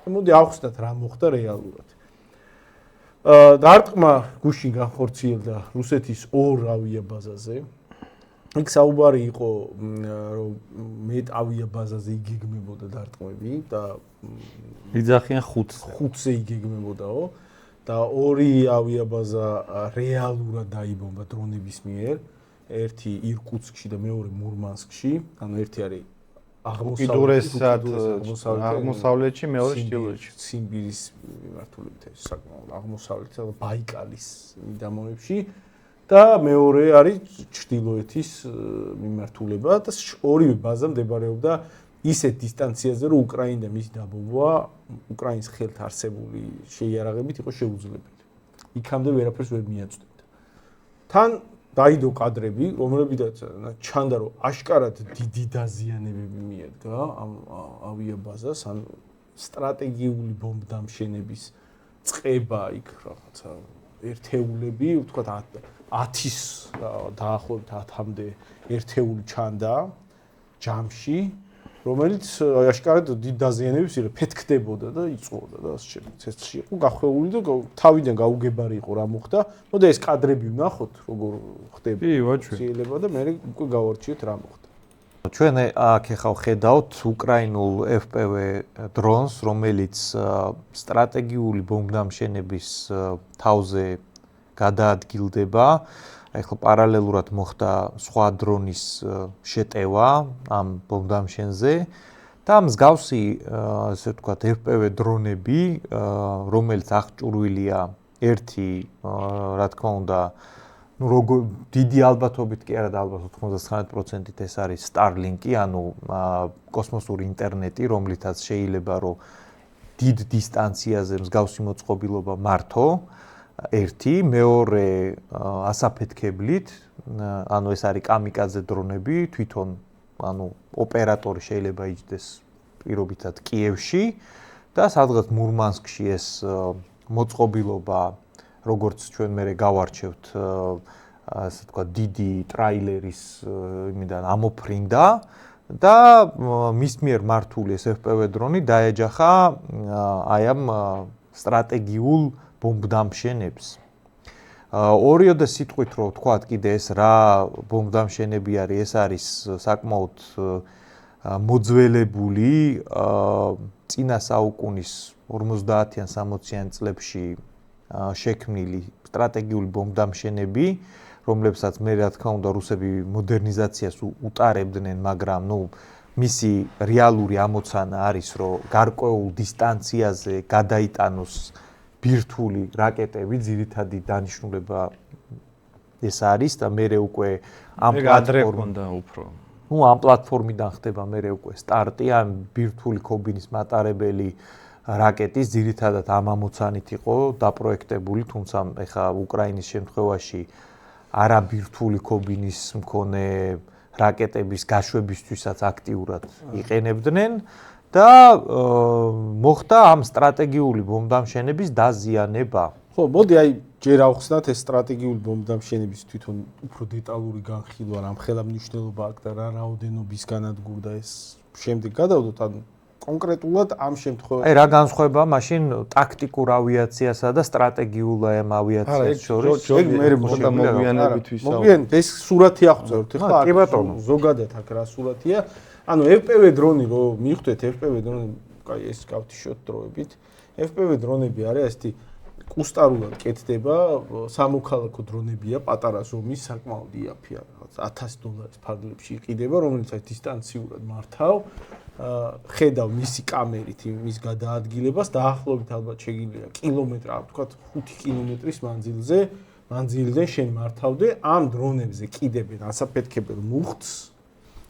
მოდი ავხსნათ რა მოხდა რეალურად. დარტყმა გუშინ განხორციელდა რუსეთის ორ ავიაბაზაზე. იქ საუბარი იყო რომ მეტ ავიაბაზაზე იგეგმებოდა დარტყმები და იძახიან 5-ზე იგეგმებოდაო და ორი ავიაბაზა რეალურად დაიბომბა დრონების მიერ. ერთი ირკუტსკში და მეორე მურმანსკში, ანუ ერთი არის აღმოსავლეთში, მეორე ჩრდილოეთში. ციმბირის მიმართულებით ეს საკმაოდ აღმოსავლეთსა და ბაიკალის მიდამოებში და მეორე არის ჩრდილოეთის მიმართულება და ორივე ბაზა მდებარეობდა ისეთ დისტანციაზე, რომ უკრაინიდან მის დაბომბვა უკრაინის ხელთ არსებული შეიარაღებით იყო შეუძლებელი. იქამდე ვერაფერს ვერ მიაწვდით. თან დაიდო კადრები, რომლებიდაც ჩანდა, რომ აშკარად დიდი დაზიანებები მიადგა ამ ავიაბაზას, ან სტრატეგიული ბომბდამშენების წყება იქ რაღაცა ერთეულები, ვთქვათ 10-ის დაახლოებით 10-მდე ერთეული ჩანდა ჯამში, რომელიც აშკარად დიდ დაზიანებებს ფეთქდებოდა და იწვოდა და ასე შემდეგ. ეს იყო გახვეული და თავიდან გაუგებარი იყო რა მოხდა. მოდა ეს კადრები ვნახოთ, როგორ ხდება. შეიძლება და მე უკვე გავარჩიოთ რა მოხდა. ჩვენ აქ ახლა ხედავთ უკრაინულ FPV დრონს, რომელიც სტრატეგიული ბომბდამშენების თავზე გადაადგილდება. ახლა პარალელურად მოხდა სხვა დრონის შეტევა ამ ბომბდამშენზე და მსგავსი ასე ვთქვათ FPV დრონები, რომელიც აღჭურვილია ერთი რა თქმა უნდა დიდი ალბათობით კი არა და ალბათ 99%-ით ეს არის Starlink-ი, ანუ კოსმოსური ინტერნეტი, რომლითაც შეიძლება რომ დიდ დისტანციაზე მსგავსი მოწყობილობა მართო. ერთი, მეორე ასაფეთქებლით, ანუ ეს არის კამიკაძე დრონები, თვითონ ანუ ოპერატორი შეიძლება იჯდეს პირობითად კიევში და სადღაც მურმანსკში ეს მოწყობილობა, როგორც ჩვენ მერე გავარჩევთ, ასე ვთქვათ, დიდი ტრაილერის იმიდან ამოფრინდა და მის მიერ მართული ეს FPV დრონი დაეჯახა აი ამ სტრატეგიულ ბომბდამშენებს. ორიოდე სიტყვით რომ ვთქვათ კიდე ეს რა ბომბდამშენები არის, ეს არის საკმაოდ მოძველებული წინა საუკუნის 50-იან 60-იან წლებში შექმნილი სტრატეგიული ბომბდამშენები, რომლებსაც მე რა თქმა უნდა რუსები მოდერნიზაციას უტარებდნენ, მაგრამ მისი რეალური ამოცანა არის რომ გარკვეულ დისტანციაზე გადაიტანოს ბირთვული რაკეტები, ძირითადი დანიშნულება ეს არის და მე უკვე ამ პლატფორმიდან უფრო. ამ პლატფორმიდან ხდება მე უკვე სტარტი ამ ბირთვული ქობინის მატარებელი რაკეტის, ძირითადად ამ ამოცანით იყო დაპროექტებული, თუმცა ეხა უკრაინის შემთხვევაში არაბირთვული ქობინის მქონე რაკეტების გაშვებისთვისაც აქტიურად იყენებდნენ. და მოხდა ამ სტრატეგიული ბომბდამშენების დაზიანება. ხო, მოდი აი ჯერ ავხსნათ ეს სტრატეგიული ბომბდამშენების თვითონ უფრო დეტალური განხილვა, რამ ხელამნიშნულობა აქვს და რა რაოდენობის განადგურდა ეს შემდეგ გადავდოთ, ანუ კონკრეტულად ამ შემთხვევაში. აი რა განსხვავება მაშინ ტაქტიკურ ავიაციასა და სტრატეგიულ ავიაციას შორის? მე მოდა მოგვიანებით ვისაუბრებთ. მოგვიანებით ეს სურათი აღწეროთ, ხო? კი ბატონო, ზოგადად აქ რა სურათია? ანუ FPV დრონი რო მიხვდეთ FPV დრონი, აი ეს გავთიშოთ დროებით. FPV დრონები არის ესეთი კუსტარულად კეთდება, სამოქალაქო დრონებია, პატარა ზომის, საკმაოდ იაფია, $1000 ფარგლებში იყიდება, რომელიც აი დისტანციურად მართავ, ხედავ მისი კამერით მის გადაადგილებას, დაახლოებით ალბათ შეგიძლია კილომეტრ, ვთქვათ 5 კილომეტრის მანძილიდან შენ მართავდე, ამ დრონებზე კიდებენ ასაფეთქებელ მუხტს.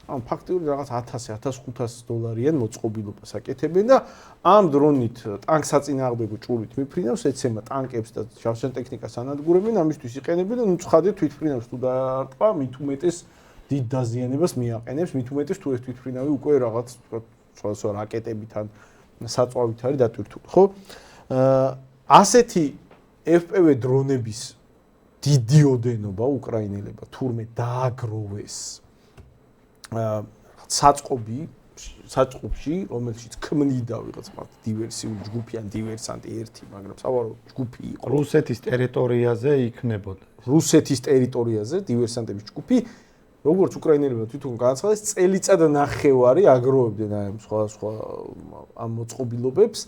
ან ფაქტობრივად რაღაც $1000-1500-იან მოწყობილობას აკეთებენ და ამ დრონით ტანკსაწინააღმდეგო ჭურვით მიფრინავს, ეცემა ტანკებს და შავშან ტექნიკას ანადგურებენ, ამისთვის იყენებენ და ცხადია თვითმფრინავს თუ დაარტყვა, მით უმეტეს დიდ დაზიანებას მიაყენებს, მით უმეტეს თუ ეს თვითმფრინავი უკვე რაღაც სხვა რაკეტებით ან საწვავით არის დატვირთული, ხო? ასეთი FPV დრონების დიდი ოდენობა უკრაინელებმა თურმე დააგროვეს საწყობი საწყობში, რომელშიც ქმნიდა ვიღაცა დივერსიული ჯგუფი ან დივერსანტი ერთი, მაგრამ სავარაუდოდ ჯგუფი იყო რუსეთის ტერიტორიაზე იქნებოდა. რუსეთის ტერიტორიაზე დივერსანტების ჯგუფი, როგორც უკრაინელებმა თვითონ განაცხადეს, წელიწადნახევარი აგროვებდნენ აი სხვა ამ მოწყობილობებს.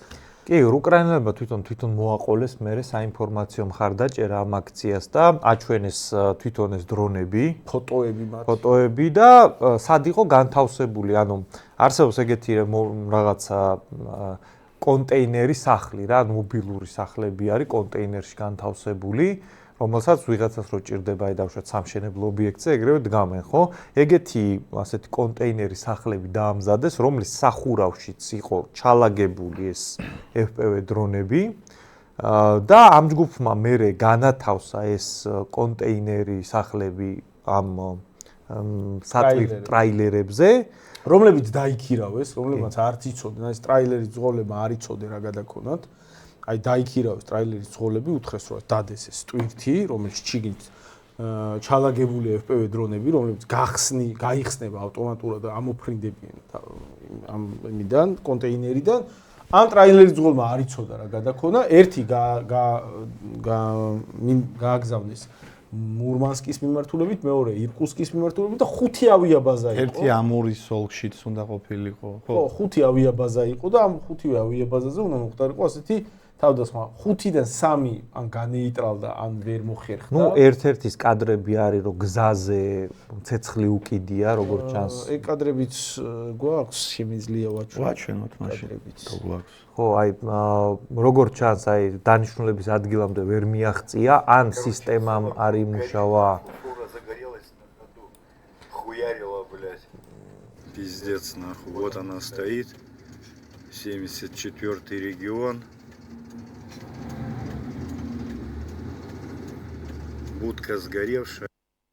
კი, უკრაინელებმა თვითონ მოაყოლეს მერე საინფორმაციო მხარდაჭერა ამ აქციას და აჩვენეს თვითონ ეს დრონები, ფოტოები და სად იყო განთავსებული, ანუ არსებობს ეგეთი რაღაცა კონტეინერი სახლი რა, მობილური სახლები არის კონტეინერში განთავსებული, რომელსაც ვიღაცას რო ჭირდება აი დავუშვათ სამშენებლო ობიექტზე, ეგრევე დგამენ, ხო? ეგეთი ასეთი კონტეინერი სახლები დაამზადეს, რომლის სახურავშიც იყო ჩალაგებული ეს FPV დრონები და ამ ჯგუფმა მერე განათავსა ეს კონტეინერი სახლები ამ ტრაილერებზე, რომლებიც დაიქირავეს, რომლებმაც არც იცოდნენ, ეს ტრაილერის ძღოლებმა არ იცოდნენ რა გადაქონათ. აი დაიქირავეს ტრაილერის ძღოლები, უთხრეს რომ დადეს ეს ტვირთი, რომელიც ჩიგით ჩალაგებული FPV დრონები, რომლებიც გაიხსნება ავტომატურად და ამოფრინდებიან ამ იმიდან, კონტეინერიდან. ამ ტრაილერის ძღოლმა არ იცოდა რა გადაქონა, ერთი გააგზავნეს მურმანსკის მიმართულებით, მეორე ირკუტსკის მიმართულებით და 5 ავიაბაზა იყო. ერთი ამურის ოლქშიც უნდა ყოფილიყო, ხო? ხო, 5 ავიაბაზა იყო და ამ 5 ავიაბაზაზე უნდა მოხდარიყო ასეთი თავდასხმა 5-დან 3 ან განეიტრალდა, ან ვერ მოხერხდა. ნუ ერთ-ერთის კადრები არის, რომ გზაზე ცეცხლი უკიდია, როგორც ჩანს. ეგ კადრებიც გვაქვს, შემიძლია ვაჩვენოთ მაშინ. გვაქვს. ხო, აი როგორც ჩანს, აი დანიშნულების ადგილამდე ვერ მიაღწია, ან სისტემამ არ იმუშავა. Хуярила, блядь. Пиздец, нахуй. Вот она стоит. 74-й регион. Будка сгоревшая.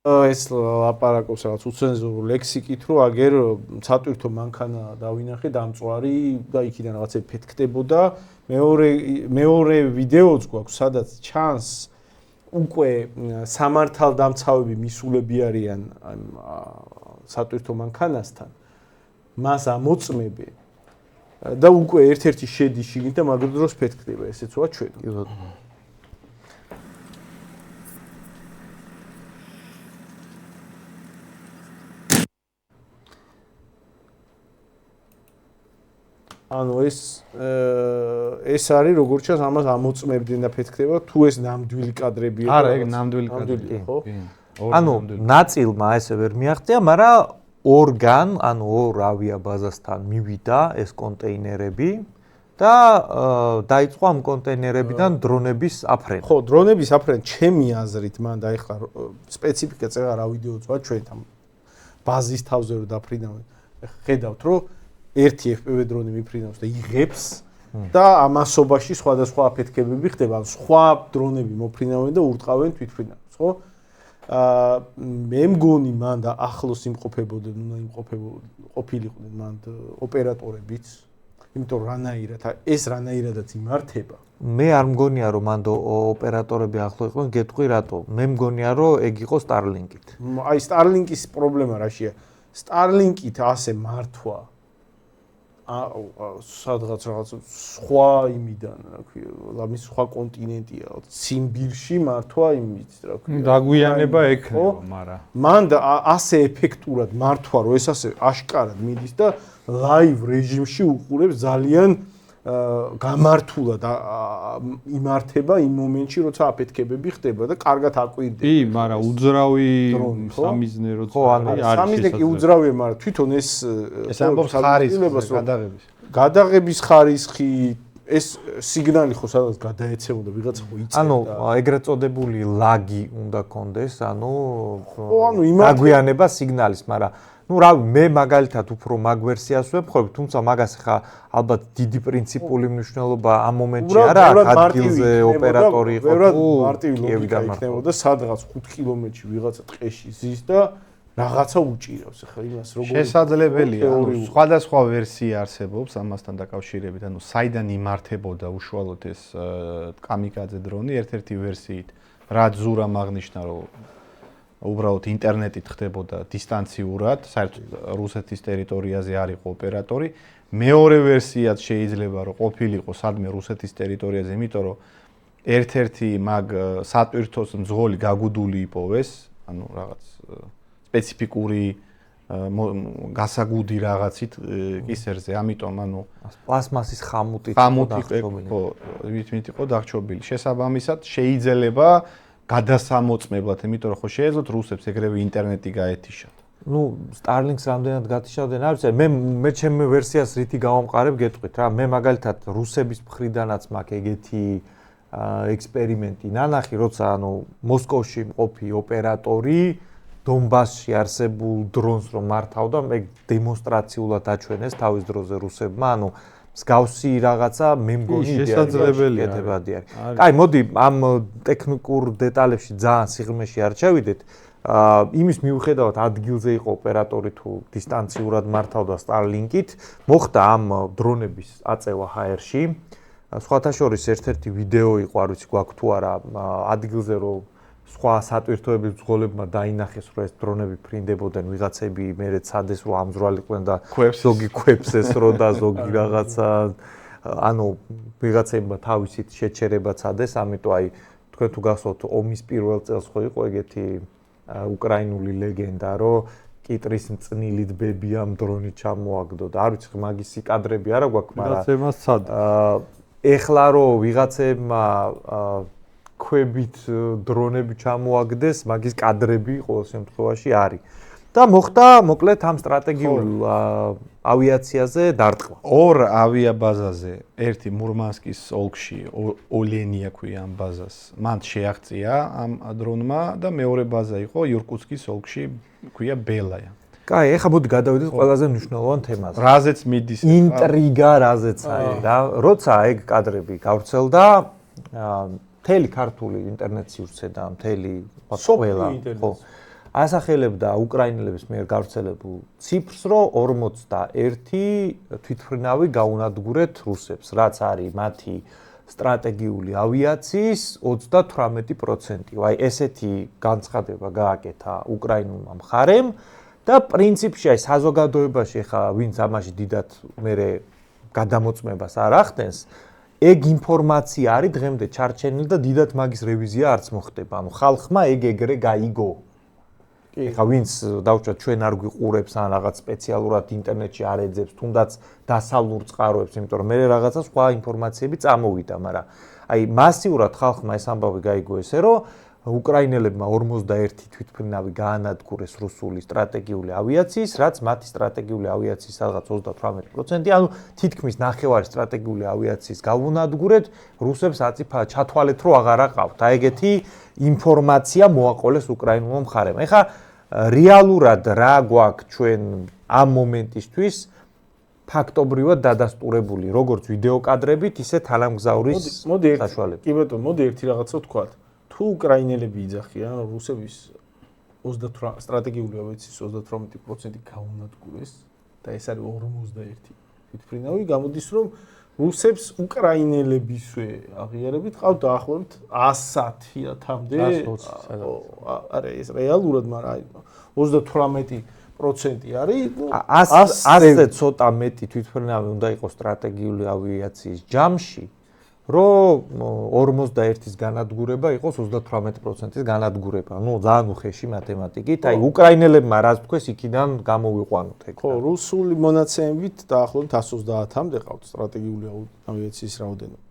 ეს ლაპარაკობს რაღაც უცენზურულ ლექსიკით, რომ აგერ სატვირთო მანქანა დავინახე დამწვარი და იქიდან რაღაც ეფექტებოდა. მეორე ვიდეოც გვაქვს, სადაც ჩანს უკვე სამართალდამცავები მისულები არიან ამ სატვირთო მანქანასთან. მას ამოწმებენ და უკვე ერთ-ერთი შედის შიგნით და მაგ დროს ფეთქდება, ესეც ვაჩვენე. ანუ ეს არის როგორც ჩანს ამას ამოწმებდნენ და ფეთქდება, თუ ეს ნამდვილი კადრებია. არა, ეგ ნამდვილი კადრებია, ხო? ანუ ნაწილმა ესე ვერ მიაღწია, მაგრამ ორგან, ანუ ორ ავიაბაზასთან მივიდა ეს კონტეინერები და დაიწყო ამ კონტეინერებიდან დრონების აფრენა. ხო, დრონების აფრენა ჩემი აზრით მან დაიხლა სპეციფიკა წერა რა ვიდეოც ვაჩვენეთ ამ ბაზის თავზე რომ დაფრინავენ. ხედავთ რომ ერთი FPV დრონი მიფრინავს და იღებს და ამასობაში სხვადასხვა აფეთქებები ხდება. სხვა დრონები მოფრინავენ და ურტყავენ თვითფრინავს, ხო? მე მგონი მან და ახლოს იმყოფებოდნენ, ყოფილიყვნენ მან ოპერატორებიც, იმიტომ რანაირად ეს რანაირადაც იმართება. მე არ მგონია რომ მანდ ოპერატორები ახლო იყვნენ, გეტყვი რატო? მე მგონია რომ ეგ იყო Starlink-ით. აი Starlink-ის პრობლემა რაშია? Starlink-ით ასე მართვა სადღაც რაღაც სხვა იმიდან, რა ქვია, ამის სხვა კონტინენტია, ციმბირში მართვა იმით, რა ქვია. დაგვიანება ექნება, მაგრამ მან და ასე ეფექტურად მართვა, რომ ეს ასე აშკარად მიდის და ლაივ რეჟიმში უყურებს ძალიან გამართულად იმართება იმ მომენტში, როცა აფეთქებები ხდება და კარგად აკვირდება. კი, მაგრამ უძრავი სამიზნერო არის. სამიზნე კი უძრავია, მაგრამ თვითონ ეს ამბობს ხარისხს, გადაღების ხარისხი, ეს სიგნალი ხო სადაც გადაეცემოდა ვიღაცა ხო იწევდა. ანუ ეგრეთ წოდებული ლაგი უნდა კონდეს, ანუ იმათ აგვიანება სიგნალის, მაგრამ ну რავი მე მაგალითად უფრო მაგ ვერსიას ვებხობ, თუმცა მაგას ხა ალბათ დიდი პრინციპული მნიშვნელობა ამ მომენტში არა აქვს ადგილზე ოპერატორი იყო თუ მარტივი ლოგიკა იქნებოდა სადღაც 5 კილომეტრში ვიღაცა ტყეში ზის და რაღაცა უჭირავს ახლა იმას როგორ შესაძლებელია ანუ სხვადასხვა ვერსია არსებობს ამასთან დაკავშირებით ანუ საიდან იმართებოდა უშუალოდ ეს კამიკაძე დრონი ერთ-ერთი ვერსიით რაც ზურამ აღნიშნა რომ უბრალოდ ინტერნეტით ხდებოდა დისტანციურად, საერთოდ რუსეთის ტერიტორიაზე არ იყო ოპერატორი. მეორე ვერსიაც შეიძლება რომ ყოფილიყო სადმე რუსეთის ტერიტორიაზე, იმიტომ რომ ერთ-ერთი მაგ სატვირთოს მძღოლი გაგუდული იპოვეს, ანუ რაღაც სპეციფიკური გასაგუდი რაღაცით კისერზე, ამიტომ ანუ პლასმასის ხამუტით ხო, ვითმით იყო დახჭობილი. შესაბამისად შეიძლება გადასამოწმებლად, იმიტომ რომ ხო შეეძლოთ რუსებს ეგრევე ინტერნეტი გაეთიშათ. ნუ Starlink-ს რამდენად გათიშავდნენ, არ ვიცი, მე ჩემი ვერსიას რითი გავამყარებ, გეტყვით რა, მე მაგალითად რუსების მხრიდანაც მაქვს ეგეთი ექსპერიმენტი ნანახი, როცა ანუ მოსკოვში მყოფი ოპერატორი დონბასში არსებულ დრონს რომ მართავდა, მე დემონსტრაციულად აჩვენეს თავის დროზე რუსებმა, ანუ მსგავსი რაღაცა მე მგონი შესაძლებელია. კაი, მოდი ამ ტექნიკურ დეტალებში ძალიან სიღრმეში არ ჩავიდეთ. იმის მიუხედავად ადგილზე იყო ოპერატორი თუ დისტანციურად მართავდა Starlink-ით, მოხდა ამ დრონების აწევა HR-ში. სხვათა შორის ერთ-ერთი ვიდეო იყო, არ ვიცი გვაქვს თუ არა, ადგილზე რომ სხვა სატვირთოების მძღოლებმა დაინახეს, რომ ეს დრონები ფრინდებოდნენ, ვიღაცები მერე ცადეს, რომ ამძვრალიყვნენ და ზოგი ქვებს ესრო და ზოგი რაღაცა, ანუ ვიღაცებმა თავისით შეჩერება ცადეს, ამიტომ აი თქვენ თუ გახსოვთ ომის პირველ წელს ხო იყო ეგეთი უკრაინული ლეგენდა, რომ კიტრის მწნილით ბებიამ დრონი ჩამოაგდო და არ ვიცი მაგისი კადრები არა გვაქვს, მაგრამ ვიღაცებას ცადა. ეხლა რომ ვიღაცებმა ქვებით დრონები ჩამოაგდეს, მაგის კადრები ყოველ შემთხვევაში არის. და მოხდა მოკლედ ამ სტრატეგიულ ავიაციაზე დარტყმა. ორ ავიაბაზაზე, ერთი მურმანსკის ოლქში, ოლენია ქვია ამ ბაზას. მან შეაღწია ამ დრონმა და მეორე ბაზა იყო ირკუტსკის ოლქში, ქვია ბელაია. კაი, ეხლა მოდი გადავიდეთ ყველაზე მნიშვნელოვან თემაზე. რაზეც მიდის ინტრიგა რაზეც არის და როცა ეგ კადრები გავრცელდა, მთელი ქართული ინტერნეტ სივრცე და მთელი ყველა ხო ასახელებდა უკრაინელების მიერ გავრცელებულ ციფრს, რომ 41 თვითმფრინავი გაუნადგურეთ რუსებს, რაც არის მათი სტრატეგიული ავიაციის 38%. აი ესეთი განცხადება გააკეთა უკრაინულმა მხარემ და პრინციპში აი საზოგადოებაში ხა ვინც ამაში დიდად მერე გადამოწმებას არ ახდენს, ეგ ინფორმაცია არის დღემდე ჩარჩენილი და დიდად მაგის რევიზია არც მოხდება. ანუ ხალხმა ეგ ეგრე გაიგო. ეხა ვინც დავუშვათ ჩვენ არ გვიყურებს ან რაღაც სპეციალურად ინტერნეტში არ ეძებს, თუნდაც დასავლურ წყაროებს, იმიტომ რომ მე რაღაცა სხვა ინფორმაციები წამოვიდა, მაგრამ აი მასიურად ხალხმა ეს ამბავი გაიგო ესე, რომ უკრაინელებმა 41 თვითმფრინავი გაანადგურეს რუსული სტრატეგიული ავიაციის, რაც მათი სტრატეგიული ავიაციის რაღაც 38%, ანუ თითქმის ნახევარი სტრატეგიული ავიაციის გაუნადგურეთ, რუსებს აწიფა ჩათვალეთ, რომ აღარ აყავთ. აი ეგეთი ინფორმაცია მოაყოლეს უკრაინულმა მხარემ. ეხა რეალურად რა გვაქვს ჩვენ ამ მომენტისთვის ფაქტობრივად დადასტურებული, როგორც ვიდეო კადრებით, ისე თანამგზავრის საშუალებით. კი ბატონო, მოდი ერთი რაღაცა ვთქვათ. თუ უკრაინელები იძახიან, რომ რუსების 28 სტრატეგიული ავიაციის 38% გაუნადგურეს და ეს არის 41 თვითმფრინავი, გამოდის რომ რუსებს უკრაინელებისვე აღიარებით ყავთ დაახლოებით 110-მდე. არა, ეს რეალურად, მაგრამ 38% არის, ну, 100-ზე ცოტა მეტი თვითმფრინავი უნდა იყოს სტრატეგიული ავიაციის ჯამში, რომ 41-ის განადგურება იყოს 38%-ის განადგურება. ნუ ძალიან უხეში მათემატიკით. აი უკრაინელებმა რაც თქვეს, იქიდან გამოვიყვანოთ ეგ. ხო, რუსული მონაცემებით დაახლოებით 130-მდე ყავთ სტრატეგიული ავიაციის რაოდენობა.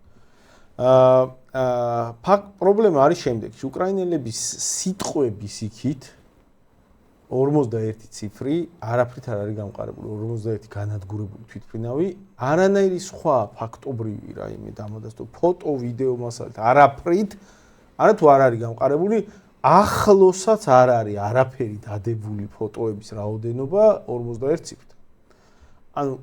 პრობლემა არის შემდეგში. უკრაინელების სიტყვების იქით 41 ციფრი არაფრით არ არის გამყარებული, 41 განადგურებული თვითმფრინავი, არანაირი სხვა ფაქტობრივი რაიმე დამადასტო ფოტო, ვიდეო მასალით არაფრით, არათუ არ არის გამყარებული, ახლოსაც არ არის არაფერი დადებული ფოტოების რაოდენობა 41 ციფრით. ანუ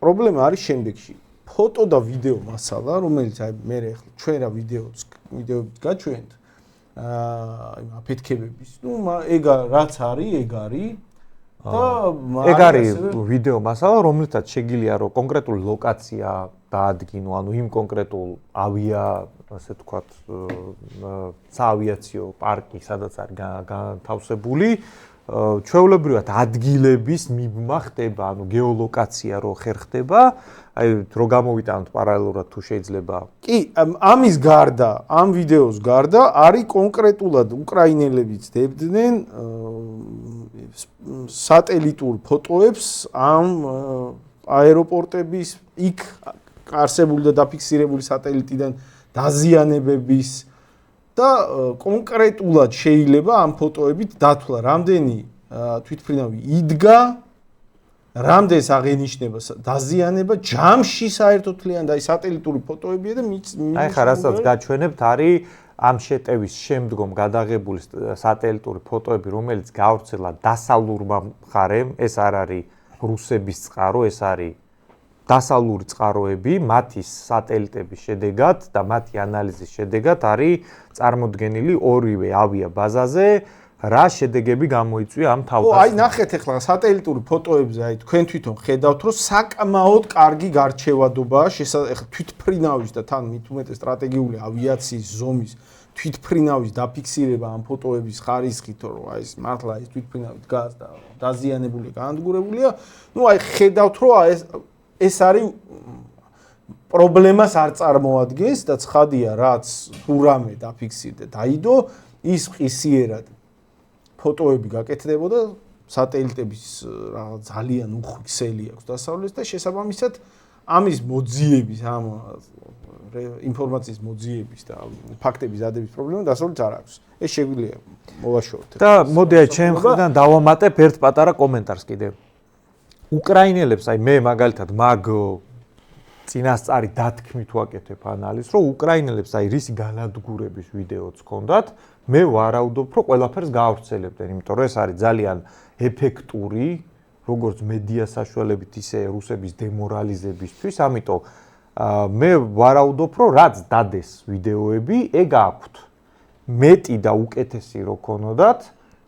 პრობლემა არის შემდეგში. ფოტო და ვიდეო მასალა, რომელიც აი მე ახლა ჩვენ რა ვიდეოებით გაჩვენთ, აფეთქებების. ნუ ეგ რაც არის, ეგ არის. და ეგ არის ვიდეო მასალა, რომლითაც შეგიძლია რომ კონკრეტული ლოკაცია დაადგინო, ანუ იმ კონკრეტულ ასე თქვათ, საავიაციო პარკი, სადაც არის განთავსებული, ჩვეულებრივად ადგილების მიბმა ხდება, ანუ გეოლოკაცია რო ხერხდება, აი რო გამოვიტანოთ პარალელურად თუ შეიძლება. კი, ამის გარდა, ამ ვიდეოს გარდა არის კონკრეტულად უკრაინელებიც დებდნენ სატელიტურ ფოტოებს ამ აეროპორტების იქ არსებული და დაფიქსირებული სატელიტიდან დაზიანებების და კონკრეტულად შეიძლება ამ ფოტოებით დათვლა, რამდენი თვითმფრინავი იდგა, რამდენს აღენიშნება დაზიანება, ჯამში საერთოდ თლიან და აი სატელიტური ფოტოებია და აი ხა რასაც გაჩვენებთ არის ამ შეტევის შემდგომ გადაღებული სატელიტური ფოტოები, რომელიც გავრცელა დასავლურმა მხარემ, ეს არ არის რუსების წყარო, ეს არის დასავლური წყაროები, მათი სატელიტების შედეგად და მათი ანალიზის შედეგად არის წარმოდგენილი ორივე ავიაბაზაზე, რა შედეგები გამოიწვია ამ თავდასხმას. აი ნახეთ ახლა სატელიტური ფოტოებზე, აი თქვენ თვითონ ხედავთ, რომ საკმაოდ კარგი გარჩევადობაა თვითმფრინავის და თან მით უმეტეს სტრატეგიული ავიაციის ზომის თვითმფრინავის დაფიქსირება ამ ფოტოების ხარისხით, რომ აი ეს მართლა ეს თვითმფრინავი დგას და დაზიანებული განადგურებულია. ნუ აი ხედავთ, რომ ეს არის პრობლემას არ წარმოადგენს და ცხადია, რაც ურამე დაფიქსირდა დაიდო, ის ყისიერად ფოტოები გაკეთდებოდა, სატელიტების რაღაც ძალიან უხვი ქსელი აქვს დასავლეთს და შესაბამისად ამის მოძიების, ამ ინფორმაციის მოძიების და ფაქტების დადების პრობლემა დასავლეთს არ აქვს. ეს შეგვიძლია მოვაშოროთ. და მოდი აი ჩემ მხრიდან დავამატებ ერთ პატარა კომენტარს კიდე. უკრაინელებს, აი მე მაგალითად მაგ წინასწარი დათქმით ვაკეთებ ანალიზს, რომ უკრაინელებს აი რისი განადგურების ვიდეოც ჰქონდათ, მე ვარაუდობ, რომ ყველაფერს გაავრცელებდნენ, იმიტომ რომ ეს არის ძალიან ეფექტური, როგორც მედია საშუალებით, ისე რუსების დემორალიზებისთვის, ამიტომ მე ვარაუდობ, რომ რაც დადეს ვიდეოები, ეგ აქვთ. მეტი და უკეთესი რო ქონოდათ,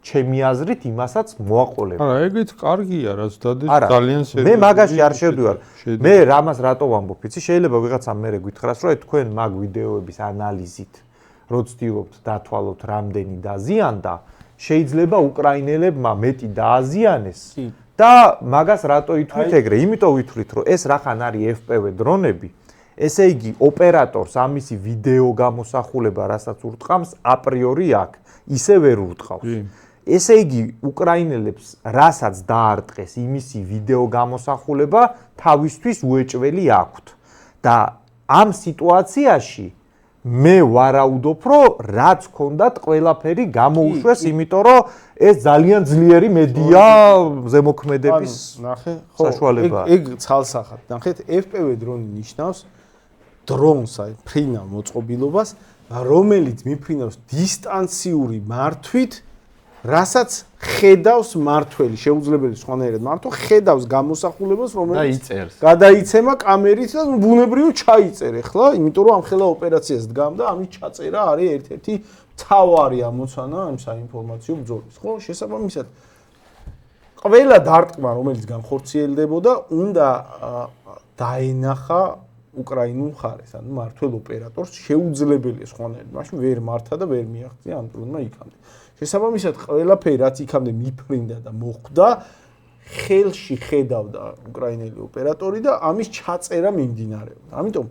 ჩემი აზრით იმასაც მოაყოლებთ. არა, ეგეც კარგია, რაც დადეს ძალიან სერიოზული. მე მაგაში არ შევდივარ. მე რამას რატო ვამბობ, იცი, შეიძლება ვიღაცამ მერე გითხრას, რომ თქვენ მაგ ვიდეოების ანალიზით რო ცდილობთ დათვალოთ რამდენი დაზიანდა, შეიძლება უკრაინელებმა მეტი დააზიანეს და მაგას რატო ითვლით ეგრე? იმიტომ ვითვლით, რომ ეს რახან არის FPV დრონები, ესე იგი ოპერატორს ამისი ვიდეო გამოსახულება, რასაც ურტყამს, აპრიორი აქვს, ისე ვერ ურტყავს. ესე იგი უკრაინელებს რასაც დაარტყეს იმისი ვიდეო გამოსახულება თავისთვის უეჭველი აქვთ. და ამ სიტუაციაში მე ვარაუდობ, რომ რაც ქონდათ ყველაფერი გამოუშვეს, იმიტომ რომ ეს ძალიან ძლიერი მედია ზემოქმედების საშუალება. ეგ ცალსახად. ნახეთ, FPV დრონი ნიშნავს დრონს, აი ფრინავ მოწყობილობას, რომელიც მიფრინავს დისტანციური მართვით, რასაც ხედავს მართველი, შეუძლებელი სხვანაირად მართო, ხედავს გამოსახულებას, რომელიც გადაიცემა კამერით და ბუნებრივად ჩაიწერე, ხო? იმიტომ რომ ამ ხელა ოპერაციას დგამდა, ამის ჩაწერა არის ერთ-ერთი მთავარი ამოცანა ამ საინფორმაციო ბრძოლის, ხო? შესაბამისად ყველა დარტყმა, რომელიც განხორციელდებოდა, უნდა დაენახა უკრაინულ მხარეს, ანუ მართლ ოპერატორს შეუძლებელია სხვანაირად, მაშინ ვერ მართა და ვერ მიაღწია ამ დრონმა იქამდე. შესაბამისად, ყველაფერი რაც იქამდე მიფრინდა და მოხვდა, ხელში ხედავდა უკრაინელი ოპერატორი და ამის ჩაწერა მიმდინარეობდა. ამიტომ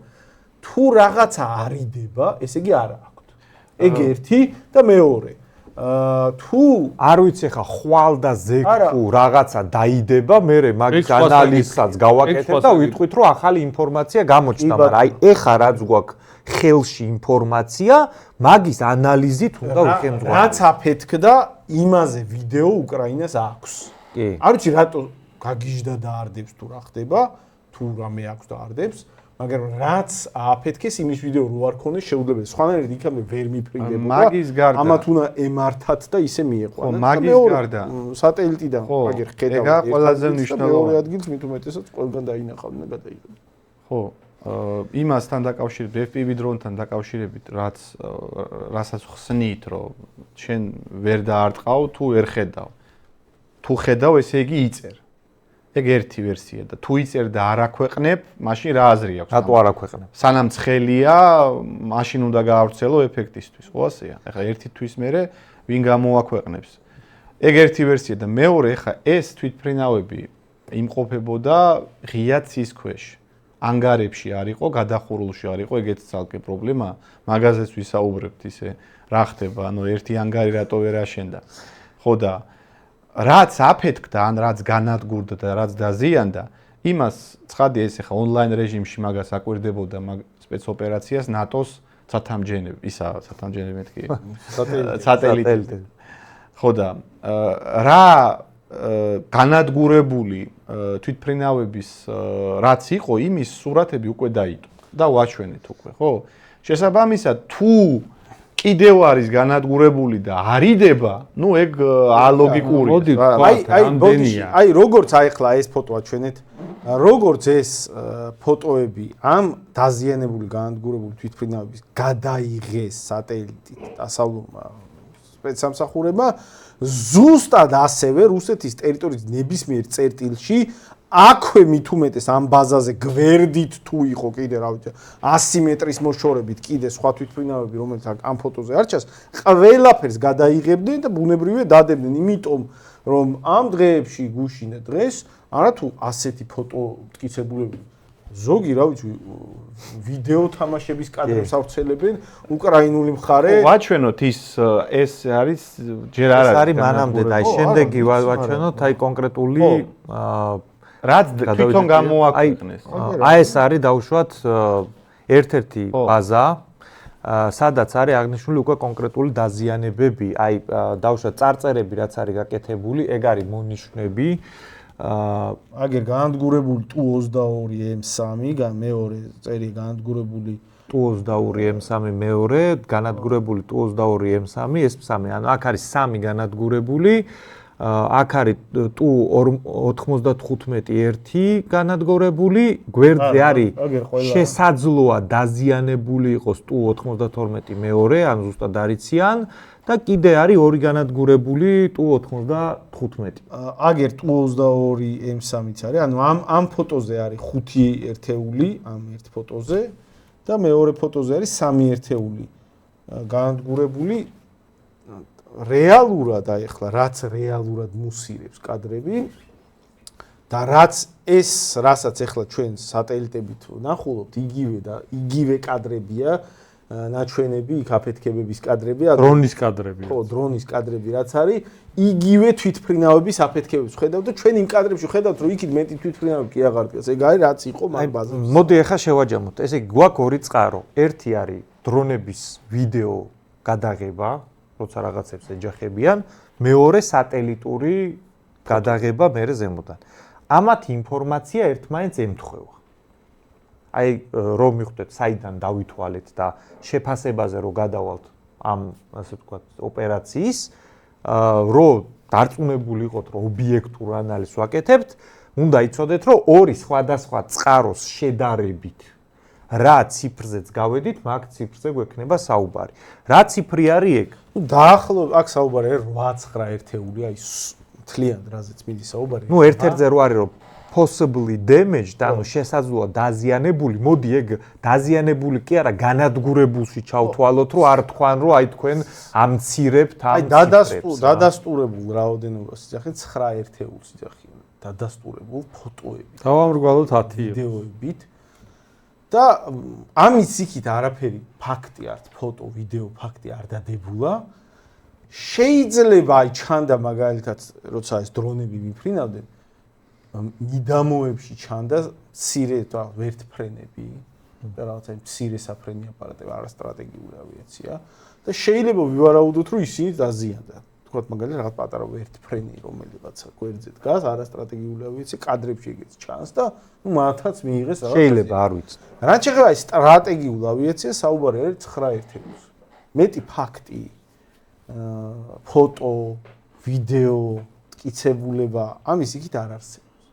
თუ რაღაცა არიდება, ესე იგი არა აქვთ. ეგ ერთი და მეორე. თუ არ ვიცი ხა ხვალ და ზექუ რაღაცა დაიდება, მე მაგის ანალიზსაც გავაკეთებ და ვიტყვით, რომ ახალი ინფორმაცია გამოჩნდა, მაგრამ აი ეხა რაც გვაქვს ხელში ინფორმაცია, მაგის ანალიზით უნდა ვხემძღვანელოთ. რაც აფეთქდა, იმაზე ვიდეო უკრაინას აქვს. კი. არ ვიცი რატო გაგიჟდა და არდებს თუ რა ხდება, თუ რამე აქვს და არდებს, მაგრამ რაც აფეთქეს იმის ვიდეო რო არ ქონდეს შეუძლებელი. სხვანაირად იქამდე ვერ მიფრინდებოდა. მაგის გარდა ამათ უნდა ემართათ და ისე მიეყვანათ. ხო, მაგის გარდა სატელიტიდან მაგერ ხედავთ. ეგა ყველაზე მნიშვნელოვანი. მეორე ადგილს მით უმეტესად ყველგან დაინახავდნენ და გადაიღებდნენ. ხო, იმასთან დაკავშირებით, FPV დრონთან დაკავშირებით, რასაც ხსნით, რომ შენ ვერ დაარტყავ თუ ვერ ხედავ. თუ ხედავ, ესე იგი იწერ. ეგ ერთი ვერსია და თუ იწერ და არ აქვეყნებ, მაშინ რა აზრი აქვს? რატო არ აქვეყნებ? სანამ ცხელია, მაშინ უნდა გაავრცელო ეფექტისთვის, ხო ასეა? ეხლა ერთი თვის მერე ვინ გამოაქვეყნებს. ეგ ერთი ვერსია და მეორე ეხლა ეს თვითმფრინავები იმყოფებოდა ღია ცის ქვეშ. ანგარებში არ იყო, გადახურულში არ იყო, ეგეც ძალკე პრობლემაა. მაგაზეც ვისაუბრებთ ისე რა ხდება, ანუ ერთი ანგარი რატო ვერ აშენდა. ხო და რაც აფეთქდა, ან რაც განადგურდა და რაც დაზიანდა, იმას ცხადია ეს ახლა ონლაინ რეჟიმში მაგას აკვირდებოდა მაგ სპეცოპერაციას ნატოს ცათამბჯენები, ისა ცათამბჯენები მეთქი. სატელიტი. ხო და რა განადგურებული თვითმფრინავების რაც იყო, იმის სურათები უკვე დაიტო და ვაჩვენეთ უკვე, ხო? შესაბამისად, თუ კიდევ არის განადგურებული და არიდება, ნუ ეგ ალოგიკურია. აი როგორც ახლა ეს ფოტო აჩვენეთ, როგორც ეს ფოტოები ამ დაზიანებული განადგურებული თვითმფრინავების გადაიღეს სატელიტით დასავლურმა სპეცსამსახურებმა, ზუსტად ასევე რუსეთის ტერიტორიის ნებისმიერ წერტილში აქვე მით უმეტეს ამ ბაზაზე გვერდით თუ იყო კიდე რა ვიცი 100 მეტრის მოშორებით კიდე სხვა თვითმფრინავები რომელიც ამ ფოტოზე არ ჩანს ყველაფერს გადაიღებდნენ და ბუნებრივია დადებდნენ იმიტომ რომ ამ დღეებში გუშინე დღეს არათუ ასეთი ფოტო მტკიცებულები ზოგი რა ვიცი ვიდეო თამაშების კადრებს ავრცელებენ უკრაინული მხარე ვაჩვენოთ ეს არის ჯერ არ არის ეს არის მანამდე და აი შემდეგი ვაჩვენოთ აი კონკრეტული რაც თვითონ გამოაქვეყნეს. აი ეს არის დაუშვათ ერთ-ერთი ბაზა, სადაც არის აღნიშნული უკვე კონკრეტული დაზიანებები, აი დაუშვათ წარწერები რაც არის გაკეთებული, ეგ არის მონიშნები. აგერ განადგურებული Tu-22M3, მეორე წერი განადგურებული Tu-22M3 მეორე, განადგურებული Tu-22M3, ეს 3, ანუ აქ არის 3 განადგურებული. აქ არის Tu-95 განადგურებული, გვერდზე არის შესაძლოა დაზიანებული იყოს Tu-92 მეორე, ან ზუსტად არიციან და კიდე არის ორი განადგურებული Tu-95. აგერ Tu-22M3-იც არის, ანუ ამ ფოტოზე არის 5 ერთეული, ამ ერთ ფოტოზე და მეორე ფოტოზე არის 3 ერთეული განადგურებული. რეალურად აი ახლა რაც რეალურად მუსირებს კადრები და რაც ეს რასაც ახლა ჩვენ სატელიტებით ნახულობთ იგივე და იგივე კადრებია ნაჩვენები იქ აფეთქებების კადრები დრონის კადრები ხო დრონის კადრები რაც არის იგივე თვითმფრინავების აფეთქებებს ხედავთ და ჩვენ იმ კადრებში ხედავთ რომ იქით მეტი თვითმფრინავები კი აღარ დგას ეგ არის რაც იყო მაგ ბაზარში მოდი ახლა შევაჯამოთ ესე იგი გვაქვს ორი წყარო ერთი არის დრონების ვიდეო გადაღება როცა რაღაცებს ეჯახებიან, მეორე სატელიტური გადაღება მერე ზემოდან. ამათ ინფორმაცია ერთმანეთს ემთხვევა. აი რომ მიხვდეთ, საიდან დავითვალეთ და შეფასებაზე რომ გადავალთ ამ ასე ვთქვათ ოპერაციის, რომ დარწმუნებული იყოთ, რომ ობიექტურ ანალიზს ვაკეთებთ, უნდა იცოდეთ, რომ ორი სხვადასხვა წყაროს შედარებით რა ციფრზეც გავედით, მაგ ციფრზე გვექნება საუბარი. რა ციფრი არის ეგ? დაახლოებით აქ საუბარი არის 8-9 ერთეული, აი მთლიანად რაზეც მიდის საუბარი. ნუ ერთ-ერთზე რო არის რომ possibly damaged, ანუ შესაძლოა დაზიანებული, მოდი ეგ დაზიანებული კი არა, განადგურებულში ჩავთვალოთ, რომ არ თქვან, რომ აი თქვენ ამცირებთ ამ ციფრებს. დადასტურებულ რაოდენობას იძახი 9 ერთეულს იძახი. დადასტურებულ ფოტოები. დავამრგვალოთ 10 ვიდეოებით. და ამის იქით არაფერი ფაქტი არც ფოტო, ვიდეო ფაქტი არ დადებულა. შეიძლება აი ჩანდა მაგალითად, როცა ეს დრონები მიფრინავდნენ, მიდამოებში ჩანდა მცირე ვერტფრენები, რაღაცა მცირე საფრენი აპარატები, არასტრატეგიული ავიაცია და შეიძლება ვივარაუდოთ, რომ ისინი დაზიანდა. თქვათ მაგალითად რაღაც პატარა ვერტფრენი, რომელიღაცა გვერდზე დგას, არასტრატეგიული ავიაცია, კადრებში ეგეც ჩანს და მათაც მიიღეს რაღაც. შეიძლება არ ვიცი. რაც შეეხება ეს სტრატეგიულ ავიაციას, საუბარი არის 9 ერთეულს. მეტი ფაქტი, ფოტო, ვიდეო, მტკიცებულება, ამის იქით არ არსებობს.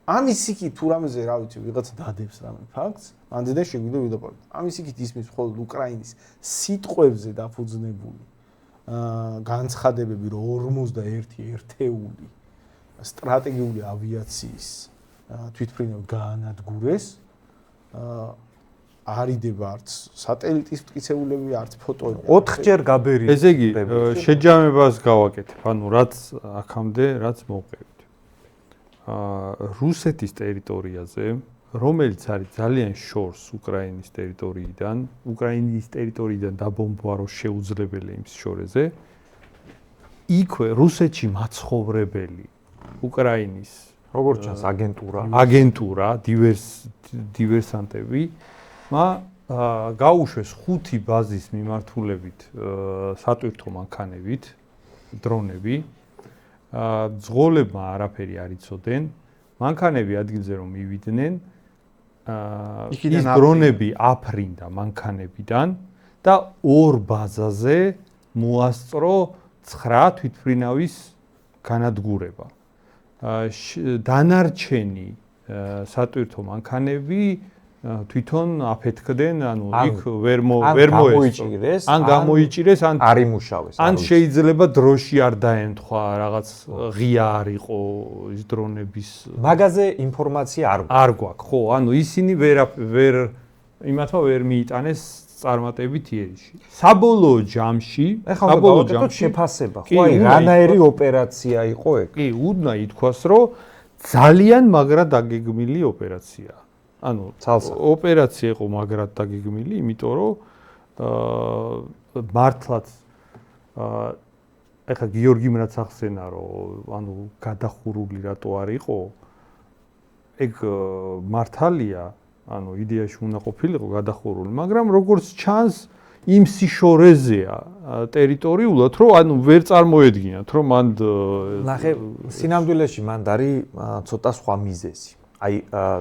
ამის იქით თუ რამეზე, რა ვიცი, ვიღაცა დადებს რამე ფაქტს, ამდენად შეგვიძლია ვილაპარაკოთ. ამის იქით ისმის მხოლოდ უკრაინის სიტყვებზე დაფუძნებული განცხადებები, რომ 41 ერთეული სტრატეგიული ავიაციის თვითმფრინავი გაანადგურეს. არიდება არც სატელიტის მტკიცებულები, არც ფოტოები. 4ჯერ გაბერილი. ესე იგი, შეჯამებას გავაკეთებ, ანუ რაც აქამდე, რაც მოვყევით. რუსეთის ტერიტორიაზე, რომელიც არის ძალიან შორს უკრაინის ტერიტორიიდან დაბომბვა შეუძლებელი იმის შორეზე, იქვე რუსეთში მაცხოვრებელი უკრაინის როგორც ჩანს აგენტურა, დივერსანტები გაუშვეს 5 ბაზის მიმართულებით სატვირთო მანქანებით, დრონები. ძღოლებმა არაფერი არ იცოდნენ. მანქანები ადგილზე რომ მივიდნენ, ის დრონები აფრინდა მანქანებიდან და 2 ბაზაზე მოასწრო 9 თვითმფრინავის განადგურება. დანარჩენი სატვირთო მანქანები თვითონ აფეთქდნენ, ანუ იქ ვერ მოეწოდეს, ან გამოიჭირეს, ან არ იმუშავეს. ან შეიძლება დროში არ დაემთხვა, რაღაც ღია არ იყო ის დრონების. მაგაზე ინფორმაცია არ გვაქვს, ხო, ანუ ისინი იმათმა ვერ მიიტანეს წარმატებით იერიში. საბოლოო ჯამში, შეფასება, ხო, აი რანაირი ოპერაცია იყო ეგ? კი, უნდა ითქვას, რომ ძალიან მაგრად დაგეგმილი ოპერაციაა. ანუ ოპერაცია იყო მაგრად დაგეგმილი, იმიტომ რომ მართლაც ეხლა გიორგიმ რაც ახსენა, რომ ანუ გადახურული რატო არ იყო, ეგ მართალია, ანუ იდეაში უნდა ყოფილიყო გადახურული, მაგრამ როგორც ჩანს, იმ სიშორეზეა ტერიტორიულად, რომ ანუ ვერ წარმოედგინათ, რომ მან ნახე, სინამდვილეში მან არის ცოტა სხვა მიზეზი. აი,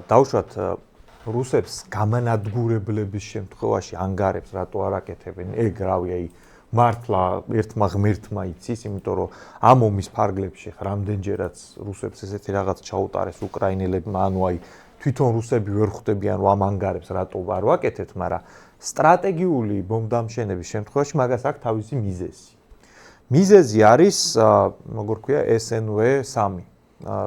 დავუშვათ რუსებს გამანადგურებლების შემთხვევაში ანგარებს რატო არ აკეთებენ? ეგ რავი, აი მართლა ერთმა ღმერთმა იცის, იმიტომ რომ ამ ომის ფარგლებში რამდენჯერაც რუსებს ესეთი რაღაც ჩაუტარეს უკრაინელებმა, ანუ აი თვითონ რუსები ვერ ხვდებიან რომ ამ ანგარებს რატო არ ვაკეთებთ, მაგრამ სტრატეგიული ბომბდამშენების შემთხვევაში მაგას აქვს თავისი მიზეზი. მიზეზი არის, როგორ ქვია, SNV-3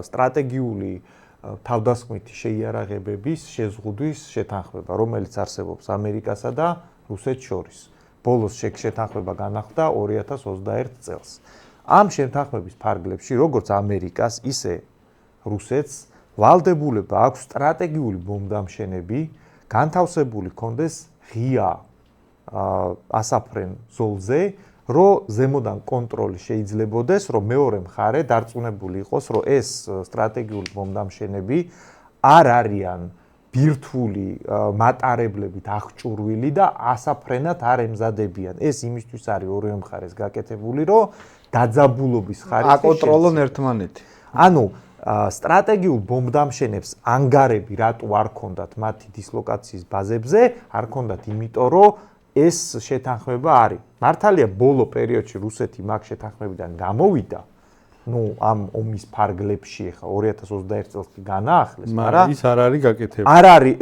სტრატეგიული თავდასხმითი შეიარაღებების შეზღუდვის შეთანხმება, რომელიც არსებობს ამერიკასა და რუსეთს შორის. ბოლოს შეთანხმება განახლდა 2021 წელს. ამ შეთანხმების ფარგლებში, როგორც ამერიკას, ისე რუსეთს ვალდებულება აქვს სტრატეგიული ბომბდამშენები განთავსებული კონდეს ღია ასაფრენ ზოლზე, რომ ზემოდან კონტროლი შეიძლებოდეს, რომ მეორე მხარე დარწმუნებული იყოს, რომ ეს სტრატეგიული ბომბდამშენები არ არიან ბირთვული მატარებლებით აღჭურვილი და ასაფრენად არ ემზადებიან. ეს იმისთვის არის ორივე მხარეს გაკეთებული, რომ დაძაბულობის ხარისხი აკონტროლონ ერთმანეთი. ანუ სტრატეგიულ ბომბდამშენებს ანგარები რატო არ ქონდათ მათი დისლოკაციის ბაზებზე, არ ქონდათ იმიტომ, რომ ეს შეთანხმება არის. მართალია ბოლო პერიოდში რუსეთი მაგ შეთანხმებიდან გამოვიდა, ну ამ ომის ფარგლებში ახლა 2021 წელს კი განაახლეს, მაგრამ ის არ არის გაკეთებული. არ არის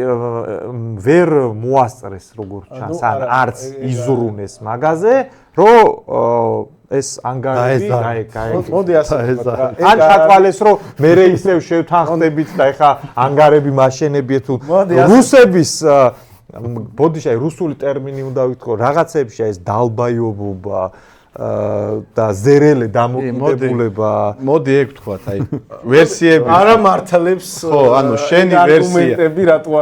ვერ მოასწრეს როგორც ჩანს, ან არც იზრუნეს მაგაზე, რომ ეს ანგარები მოდი ასე ან ჩათვალეს, რომ მე ისევ შევთანხმდებით და ეხა ანგარები მაშენებიეთ თუ რუსების ბოდიშა რუსული ტერმინი უნდა ვიტყო, რაღაცებში ეს დალბაიობობა და ზერელე დამოკიდებულება. მოდი ეგ ვთქვათ, აი ვერსიები არა მართლებს, ხო, ანუ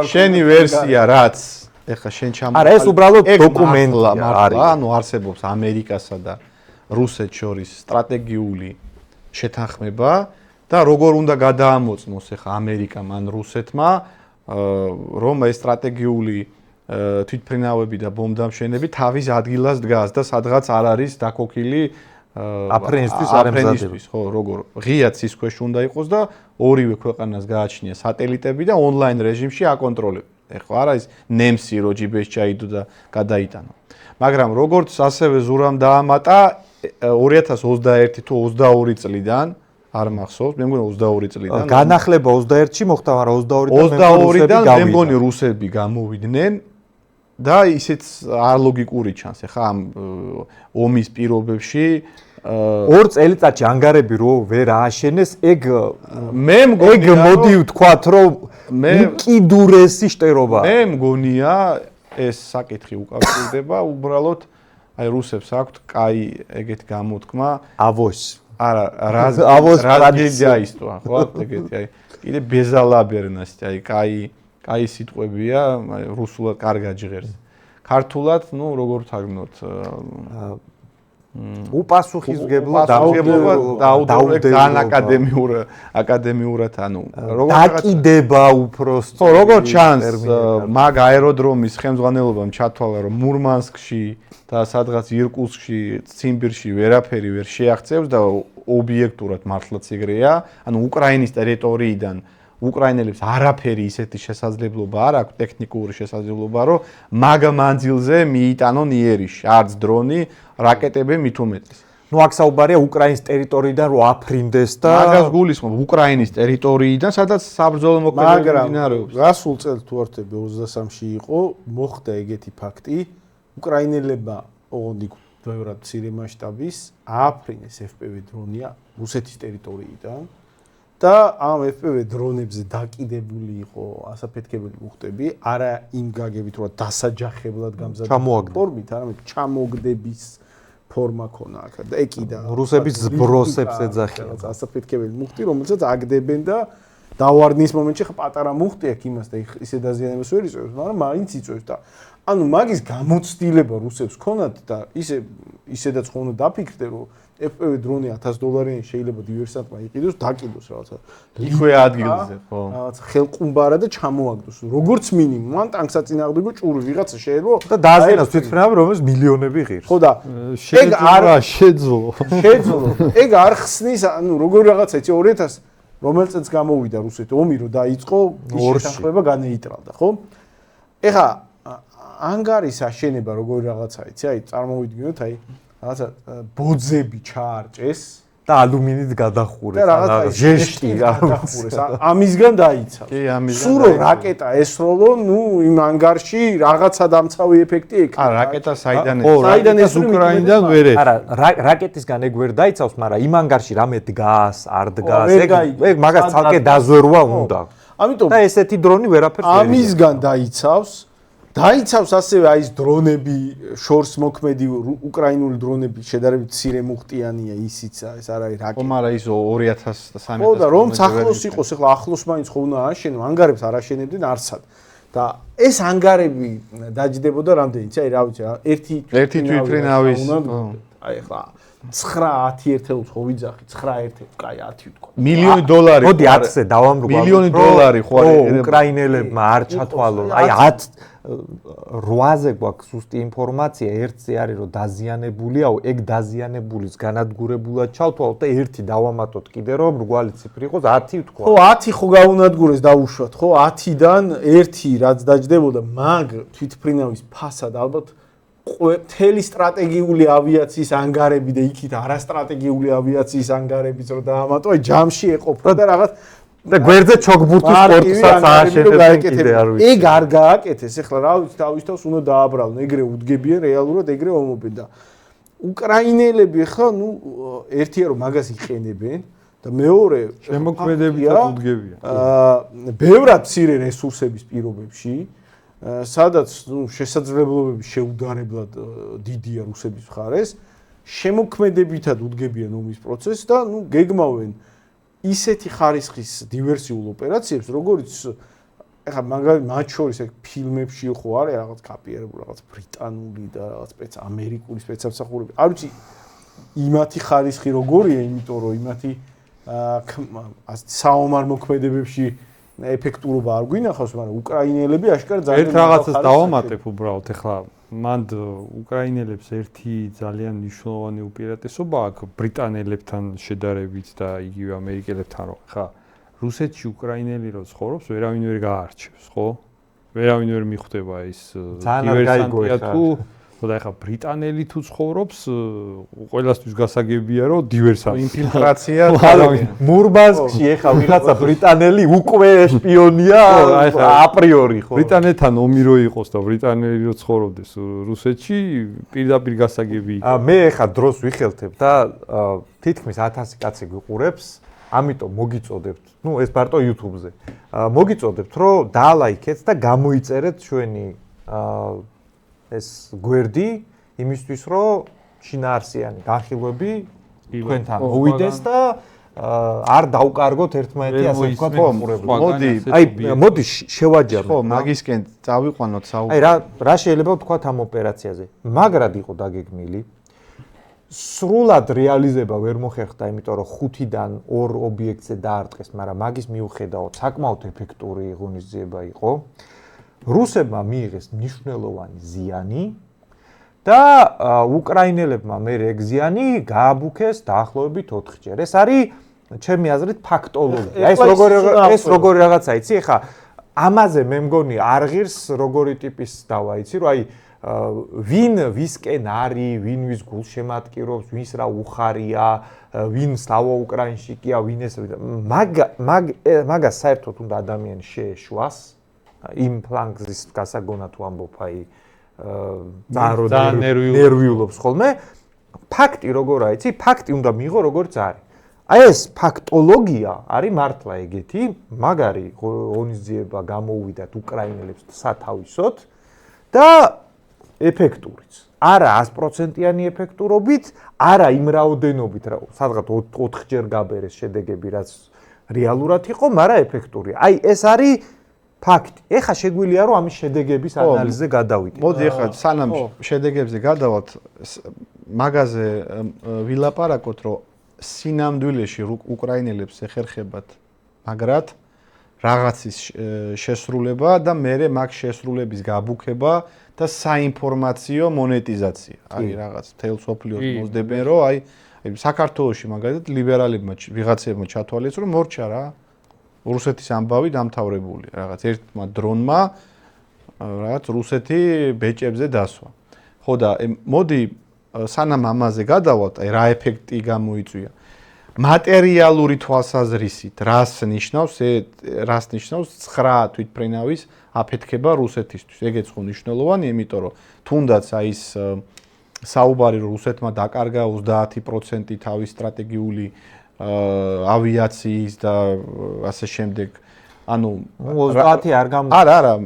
შენი ვერსია რაც ეხლა შენ ჩამოყალიბე. არა, ეს უბრალოდ დოკუმენტია არის. ანუ არსებობს ამერიკასა და რუსეთს შორის სტრატეგიული შეთანხმება და როგორ უნდა გადაამოწმოს ეხლა ამერიკამ ან რუსეთმა, რომ ეს სტრატეგიული თვითმფრინავები და ბომბდამშენები თავის ადგილას დგას და სადღაც არ არის დაქოქილი აფრენისთვის არ ემზადებს. ხო, როგორ ღია ცის ქვეშ უნდა იყოს და ორივე ქვეყანას გააჩნია სატელიტები და ონლაინ რეჟიმში აკონტროლებს. ეხლა არა ის ნემსი რო ჯიბეს ჩაიდო და გადაიტანა. მაგრამ როგორც ასევე ზურამ დაამატა 2021 თუ 22 წლიდან არ მახსოვს, მე მგონი 22 წლიდან. განახლება 21-ში მოხდა, მაგრამ 22-დან მე მგონი რუსები გამოვიდნენ და ისიც არ ლოგიკური ჩანს. ეხლა ამ ომის პირობებში ორ წელიწადში ანგარები რო ვერ ააშენეს, ეგ მე მგონია მოდი ვთქვათ, რომ უკიდურესი შტერობა. მე მგონია ეს საკითხი უკავშირდება უბრალოდ აი რუსებს აქვთ კაი ეგეთი გამოთქმა ავოს. არა, ავოს ტრადიციაისტო, ხო, ეგეთი აი კიდე ბეზალაბერნასი, აი კაი სიტყვებია, აი რუსულად კარგად ჟღერს. ქართულად, ну, როგორ თარგმნოთ? უპასუხისმგებლო დაუდევრება აკადემიურად, ანუ დაკიდება უბრალოდ. ხო, როგორ ჩანს, მაგ აეროდრომის ხელმძღვანელობამ ჩათვალა, რომ მურმანსკში და სადღაც ირკუტსკში, ციმბირში ვერაფერი ვერ შეაღწევს და ობიექტურად მართლაც ეგრეა, ანუ უკრაინის ტერიტორიიდან უკრაინელებს არაფერი ისეთი შესაძლებლობა არ აქვს, ტექნიკური შესაძლებლობა, რომ მაგ მანძილზე მიიტანონ იერიში, არც დრონი, რაკეტები მით უმეტეს. ნუ აქ საუბარია უკრაინის ტერიტორიიდან რო აფრინდეს და მაგას გულისხმობ უკრაინის ტერიტორიიდან, სადაც საბრძოლო მოქმედება მიმდინარეობს. გასულ წელს თუ ვართები 23-ში იყო, მოხდა ეგეთი ფაქტი, უკრაინელებმა ოღონდ ბევრად მცირე მასშტაბის ააფრინეს FPV დრონია რუსეთის ტერიტორიიდან. და ამ FPV დრონებზე დაკიდებული იყო ასაფეთქებელი მუხტები, არა იმ გაგებით, რომ დასაჯახებლად გამზადებული ფორმით, არამედ ჩამოგდების ფორმა ქონა აქ და ეკიდა რუსების ზბროსებს ეძახიან ასაფეთქებელი მუხტი, რომელსაც აგდებენ და დავარდნის მომენტში ხა პატარა მუხტი აქვს იმას და ისე დაზიანებას ვერ იწევს, მაგრამ მაინც იწევს და ანუ მაგის გამოცდილება რუსებს ქონათ და ისედაც ხომ დაფიქრდნენ, რომ FPV დრონი $1000 შეიძლება დივერსანტმა იყიდოს, დაკიდოს რაღაცა. იქვე ადგილზე, ხო. რაღაც ხელყუმბარა და ჩამოაგდოს. როგორც მინიმუმ, ან ტანკს აწინააღმდეგო ჭური ვიღაცა შეიძლება და დააზიანოს თვითმფრინავი, რომელიც მილიონები ღირს. ხო და ეგ არ შეძლო. ეგ არ ხსნის, ანუ როგორ რაღაცა იცი 2000 რომელ წელს გამოვიდა რუსეთი ომი რო დაიწყო, ის შეთანხმება განეიტრალდა, ხო? ეხა ანგარის აშენება როგორ რაღაცა იცი, აი წარმოვიდგინოთ, აი რაღაცა ბოძები ჩაარჭეს და ალუმინით გადახურეს, და რაღაცა ჟეშტი გადახურეს, ამისგან დაიცავს. კი, ამისგან. სურო რაკეტა ესროლო, ნუ იმ ანგარში რაღაცა დამცავი ეფექტი ექნება. არა, რაკეტა საიდან საიდან ეს უკრაინიდან ვერ არა, რაკეტისგან ეგ ვერ დაიცავს, მაგრამ იმ ანგარში რამე დგას, არ დგას, ეგ მაგას ცალკე დაზვერვა უნდა. ამიტომ და ესეთი დრონი ვერაფერს ვერ ამისგან დაიცავს ასევე აი ეს დრონები, შორს მოქმედი უკრაინული დრონები შედარებით მცირე მუხტიანია, ისიც ეს არ არის რაკეტა. ხო, მაგრამ ის 2000-3000 ხო და რომ ახლოს იყოს, ახლა ახლოს მაინც ხო უნდა აშენო, ანგარებს არ აშენებდნენ არცად. და ეს ანგარები დაჯდებოდა რამდენიც, აი რა ვიცი, ერთი თვითმფრინავის, აი ახლა 9-10 ერთეულს ხო ვიძახი, 9 ერთეულს, კაი 10 ვთქვა. $1 მილიონი. მოდი 10-ზე დავამრუგო. $1 ხო არის. უკრაინელებმა არ ჩათვალო. აი 8-ზე გვაქვს ზუსტი ინფორმაცია, ერთზე არის რომ დაზიანებულია, ეგ დაზიანებულის განადგურებულად ჩავთვალოთ და ერთი დავამატოთ კიდე რომ მრგვალი ციფრი იყოს 10 ვთქვა. ხო 10 ხო გაუნადგურეს დაუშვათ, ხო 10-დან 1 რაც დაჯდებოდა, მაგ თვითმფრინავის ფასად ალბათ მთელი სტრატეგიული ავიაციის ანგარები და იქით არასტრატეგიული ავიაციის ანგარებიც რო დაამატო, აი ჯამში ეყოფა და რაღაც და გვერდზე ჩოგბურთის სპორტსაც ააშენებენ კიდე არ ვიცი. ეგ არ გააკეთეს, ეხლა რა ვიცი, თავისთავად უნდა დააბრალონ, ეგრე უდგებიან რეალურად, ეგრე ომობენ და უკრაინელები ხა, ნუ ერთია რომ მაგას იყენებენ და მეორე შემოქმედებითად უდგებიან. ბევრად მცირე რესურსების პირობებში სადაც ნუ შესაძლებლობები შეუდარებლად დიდია რუსების მხარეს, შემოქმედებითად უდგებიან ომის პროცესს და ნუ გეგმავენ ისეთი ხარისხის დივერსიულ ოპერაციებს, როგორც ეხლა მაგალითად მათ შორის ეგ ფილმებში ხო არის რაღაც კაპიერებული, რაღაც ბრიტანული და რაღაც ამერიკული სპეცსამსახურები. არ ვიცი იმათი ხარისხი როგორია, იმიტომ რომ იმათი საომარ მოქმედებებში ეფექტურობა არ გვინახავს, მაგრამ უკრაინელები აშკარად ძალიან ერთ რაღაცას დავამატებ უბრალოდ, ეხლა მანდ უკრაინელებს ერთი ძალიან მნიშვნელოვანი უპირატესობა აქვს ბრიტანელებთან შედარებით და იგივე ამერიკელებთან, რომ ხა რუსეთში უკრაინელი რო ცხოვრობს, ვერავინ ვერ გაარჩევს, ხო? ვერავინ ვერ მიხვდება ის დივერსანტია თუ ხო და ეხლა ბრიტანელი თუ ცხოვრობს, ყველასთვის გასაგებია, რომ დივერსანტი. ინფილტრაცია მურმანსკში ეხლა ვიღაცა ბრიტანელი უკვე შპიონია აპრიორი, ხო? ბრიტანეთთან ომი რო იყოს და ბრიტანელი რო ცხოვრობდეს რუსეთში, პირდაპირ გასაგები. მე ეხლა დროს ვიხელთებ და თითქმის 1000 კაცი გიყურებს, ამიტომ მოგიწოდებთ, ეს მარტო YouTube-ზე. მოგიწოდებთ, რომ დაალაიქეთ და გამოიწერეთ ჩვენი ეს გვერდი იმისთვის, რომ შინაარსიანი განხილვები თქვენთან მოვიდეს და არ დაუკარგოთ ერთმანეთი ასე ვთქვათ მოყურებლებს. მოდი შევაჯამოთ. ხო, მაგისკენ წავიყვანოთ საუბარი. რა შეიძლება ვთქვათ ამ ოპერაციაზე? მაგრად იყო დაგეგმილი. სრულად რეალიზება ვერ მოხერხდა, იმიტომ რომ 5-დან 2 ობიექტზე დაარტყეს, მაგრამ მაგის მიუხედავად საკმაოდ ეფექტური ღონისძიება იყო. რუსებმა მიიღეს მნიშვნელოვანი ზიანი და უკრაინელებმა მე ეგ ზიანი გააბუქეს დაახლოებით 4-ჯერ. ეს არის ჩემი აზრით ფაქტოლოგია. ეს როგორი რაღაცა იცი? ეხა ამაზე მე მგონი არ ღირს როგორი ტიპის დავა იცი, რომ აი ვინ ვისკენ არის, ვინ ვის გულს შემატკივრობს, ვის რა უხარია, ვინ სლავა უკრაინშიკია, ვინ ეს მაგას საერთოდ უნდა ადამიანი შეეშვას იმ ფლანგზის გასაგონად თუ ამბობ აი ნერვიულობს ხოლმე. ფაქტი როგორ არის, იცი? ფაქტი უნდა მიიღო როგორც არის. აი ეს ფაქტოლოგია არის მართლა ეგეთი, მაგარი ღონისძიება გამოუვიდათ უკრაინელებს სათავისოდ და ეფექტურიც. არა 100%-იანი ეფექტურობით, არა იმ რაოდენობით, სადღაც 4-ჯერ გაბერეს შედეგები, რაც რეალურად იყო, მაგრამ ეფექტურია. აი ეს არის ფაქტი. ეხლა შეგვიძლია რომ ამის შედეგების ანალიზზე გადავიდეთ. მოდი ეხლა სანამ შედეგებზე გადავალთ, მაგაზე ვილაპარაკოთ, რომ სინამდვილეში უკრაინელებს ეხერხებათ მაგრად რაღაცის შესრულება და მერე მაგ შესრულების გაბუქება და საინფორმაციო მონეტიზაცია. აი რაღაც თელ სოფლიოს მოსდებენ, რომ აი საქართველოში მაგალითად ლიბერალებმა ვიღაცებმა ჩათვალეს, რომ მორჩა რა რუსეთის ამბავი დამთავრებული. რაღაც ერთმა დრონმა რაღაც რუსეთი ბეჭებზე დასვა. ხო და მოდი სანამ ამაზე გადავალთ, აი რა ეფექტი გამოიწვია. მატერიალური თვალსაზრისით რას ნიშნავს 9 თვითმფრინავის აფეთქება რუსეთისთვის. ეგეც ხო მნიშვნელოვანია, იმიტომ რომ თუნდაც აი ეს საუბარი რომ რუსეთმა დაკარგა 30% თავის სტრატეგიული ავიაციის და ასე შემდეგ. ანუ 30 არ გამო. არა,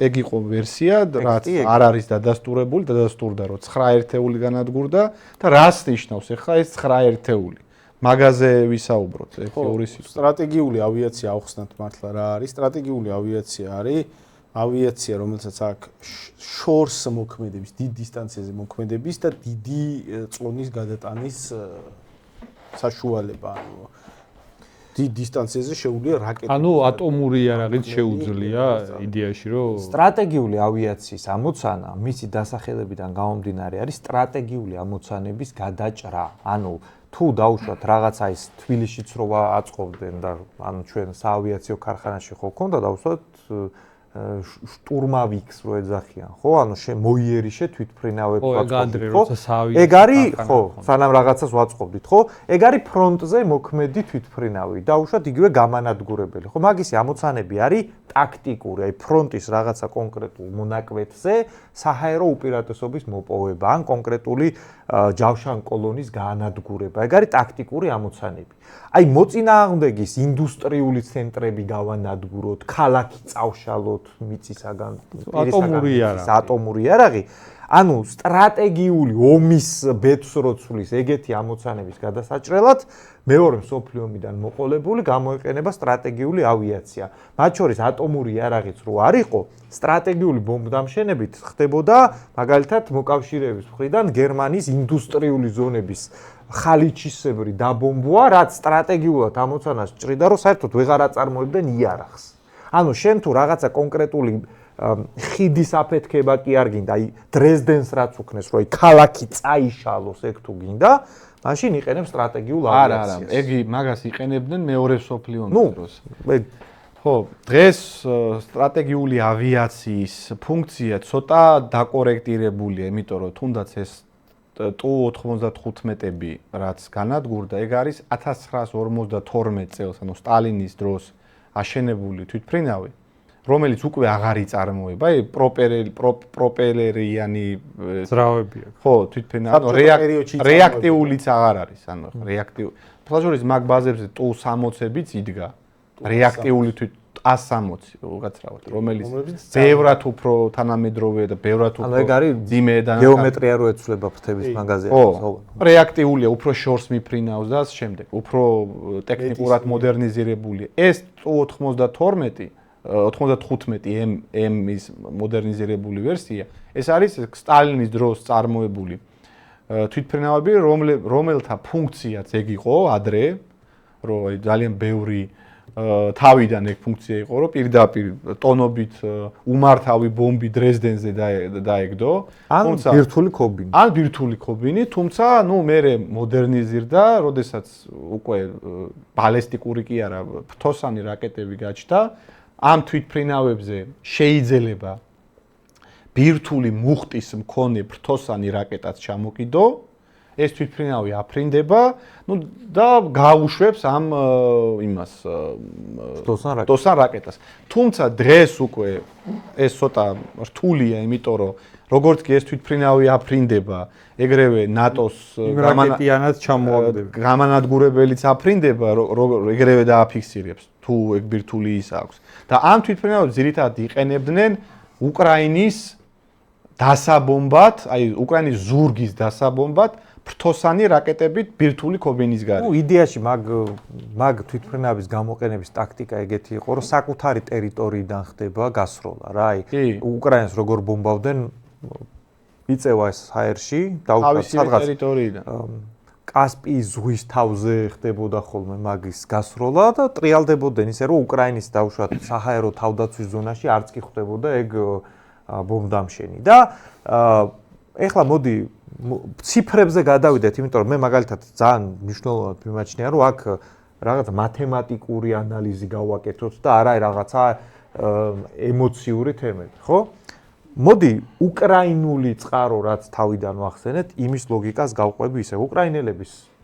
ეგ იყო ვერსია, რაც არ არის დადასტურებული, დადასტურდა რომ 9 ერთეული განადგურდა და რას ნიშნავს ახლა ეს 9 ერთეული? მაგაზე ვისაუბროთ, ორი სიტყვა. სტრატეგიული ავიაცია ავხსნათ მართლა რა არის? სტრატეგიული ავიაცია არის ავიაცია, რომელსაც აქვს შორს მოქმედების, დიდ დისტანციაზე მოქმედების და დიდი წონის გადატანის საშუალება, ანუ დიდ დისტანციაზე შეუძლია რაკეტა. ანუ ატომური იარაღით შეუძლია იდეაში, რომ სტრატეგიული ავიაციის ამოცანა, მისი დასახელებიდან გამომდინარე არის სტრატეგიული ამოცანების გადაჭრა. ანუ თუ დაუშვათ რაღაცა ის თბილისშიც რო აწყობდნენ და ანუ ჩვენ საავიაციო ქარხანაში ხო ქონდა დაუშვათ შტურმავიქს რო ეძახიან, ხო? ანუ მოიერიშე თვითმფრინავებს ვაწყობდით, ხო? ეგ არის, ხო, სანამ რაღაცას ვაწყობდით, ხო? ეგ არის ფრონტზე მოქმედი თვითმფრინავი. დაუშვათ იგივე გამანადგურებელი, ხო? მაგისი ამოცანები არის ტაქტიკური, აი ფრონტის რაღაცა კონკრეტულ მონაკვეთზე საჰაერო უპირატესობის მოპოვება ან კონკრეტული ჯავშან კოლონის გაანადგურება. ეგ არის ტაქტიკური ამოცანები. აი მოწინააღმდეგის ინდუსტრიული ცენტრები გავანადგუროთ, ქალაქი წავშალოთ მიწისაგან, ატომური იარაღი. ანუ სტრატეგიული ომის ბედს როცვლის ეგეთი ამოცანების გადასაჭრელად მეორე მსოფლიო ომიდან მოყოლებული გამოიყენება სტრატეგიული ავიაცია. მათ შორის ატომური იარაღიც რო არ იყო, სტრატეგიული ბომბდამშენებით ხდებოდა მაგალითად მოკავშირეების მხრიდან გერმანიის ინდუსტრიული ზონების ხალიჩისებრი დაბომბვა, რაც სტრატეგიულად ამოცანას ჭრიდა, რომ საერთოდ ვეღარ აწარმოებდნენ იარაღს. ანუ შენ თუ რაღაცა კონკრეტული ხიდის აფეთქება კი არ გინდა, აი დრეზდენს რაც უქნეს, რომ აი ქალაქი წაიშალოს ეგ თუ გინდა, მაშინ იყენებს სტრატეგიულ ავიაციას. არა, ეგ მაგას იყენებდნენ მეორე მსოფლიო ომის დროს. ხო, დღეს სტრატეგიული ავიაციის ფუნქცია ცოტა დაკორექტირებულია, იმიტომ რომ თუნდაც ეს Tu-95-ები რაც განადგურდა, ეგ არის 1952 წელს, ანუ სტალინის დროს აშენებული თვითმფრინავი, რომელიც უკვე აღარ იწარმოება, პროპელერიანი ძრავები აქვს. ხო, თვითმფრინავი, რეაქტიულიც აღარ არის, ანუ რეაქტიული. ფლაჟორის მაგ ბაზებზე Tu-60-ებიც იდგა. რეაქტიული 160 უგაცრავად, რომელიც ბევრად უფრო თანამედროვეა და ბევრად უფრო ძიმეა და გეომეტრია რო ეცვლება ფრთების მაღაზიაში. ხო, რეაქტიულია, უფრო შორს მიფრინავს და შემდეგ, უფრო ტექნიკურად მოდერნიზირებულია. ეს Tu-92 95M-ის მოდერნიზირებული ვერსია, ეს არის სტალინის დროს წარმოებული თვითმფრინავები, რომელთა ფუნქციაც ეგ იყო ადრე, რომ ძალიან ბევრი თავიდან ეგ ფუნქცია იყო, რომ პირდაპირ ტონობით უმართავი ბომბი დრეზდენზე დაეგდო, თუმცა ბირთვული ქობინი. ან ბირთვული ქობინი, თუმცა, მერე მოდერნიზირდა, როდესაც უკვე ბალისტიკური კი არა, ფრთოსანი რაკეტები გაჩნდა, ამ თვითმფრინავებზე შეიძლება ბირთვული მუხტის მქონე ფრთოსანი რაკეტაც ჩამოკიდო, ეს თვითმფრინავი აფრინდება, და გაუშვებს ამ იმას ფრთოსან რაკეტას. თუმცა დღეს უკვე ეს ცოტა რთულია, იმიტომ რომ როგორც კი ეს თვითმფრინავი აფრინდება, ეგრევე ნატოს რაკეტიანად ჩამოაგდება. გამანადგურებელიც აფრინდება, ეგრევე დააფიქსირებს, თუ ეგ ბირთვული ის აქვს. და ამ თვითმფრინავებს ძირითადად იყენებდნენ უკრაინის დასაბომბად, აი უკრაინის ზურგის დასაბომბად ფრთოსანი რაკეტებით ბირთვული ქობინის გარეთ. იდეაში მაგ თვითმფრინავის გამოყენების ტაქტიკა ეგეთი იყო, რომ საკუთარი ტერიტორიიდან ხდება გასროლა, რა, აი უკრაინას როგორ ბომბავდნენ, იწევა ეს აერში, დაუშვათ სადღაც ტერიტორიიდან. კასპიის ზღვის თავზე ხდებოდა ხოლმე მაგის გასროლა და ტრიალდებოდნენ ისე, რომ უკრაინის დაუშვათ საჰაერო თავდაცვის ზონაში არც კი ხდებოდა ეგ ბომბდამშენი და ეხლა მოდი ციფრებზე გადავიდეთ, იმიტომ რომ მე მაგალითად ძალიან მნიშვნელოვნად მიმაჩნია, რომ აქ რაღაცა მათემატიკური ანალიზი გავაკეთოთ და არა რაღაცა ემოციური თემები, ხო? მოდი უკრაინული წყარო რაც თავიდან ვახსენეთ, იმის ლოგიკას გავყვები ისე. უკრაინელების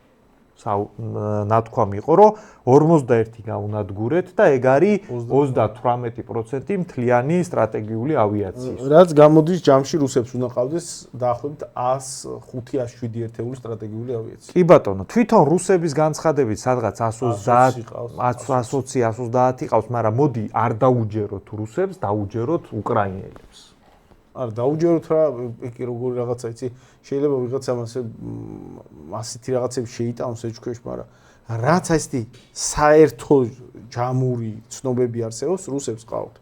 ნათქვამი იყო, რომ 41 გაუნადგურეთ და ეგ არის 38% მთლიანი სტრატეგიული ავიაციის. რაც გამოდის ჯამში რუსებს უნდა ყავდეს დაახლოებით 105-107 ერთეული სტრატეგიული ავიაცია. კი ბატონო, თვითონ რუსების განცხადებით სადღაც 120-130 ყავს, მაგრამ მოდი არ დაუჯეროთ რუსებს, დაუჯეროთ უკრაინელებს. არ დაუჯეროთ რა, ეკი როგორი რაღაცა იცი, შეიძლება ვიღაცამ ასეთი რაღაცები შეიტანოს ეჭქვეშ, მაგრამ რაც ასეთი საერთო ჯამური ცნობები არსებობს, რუსებს ყავთ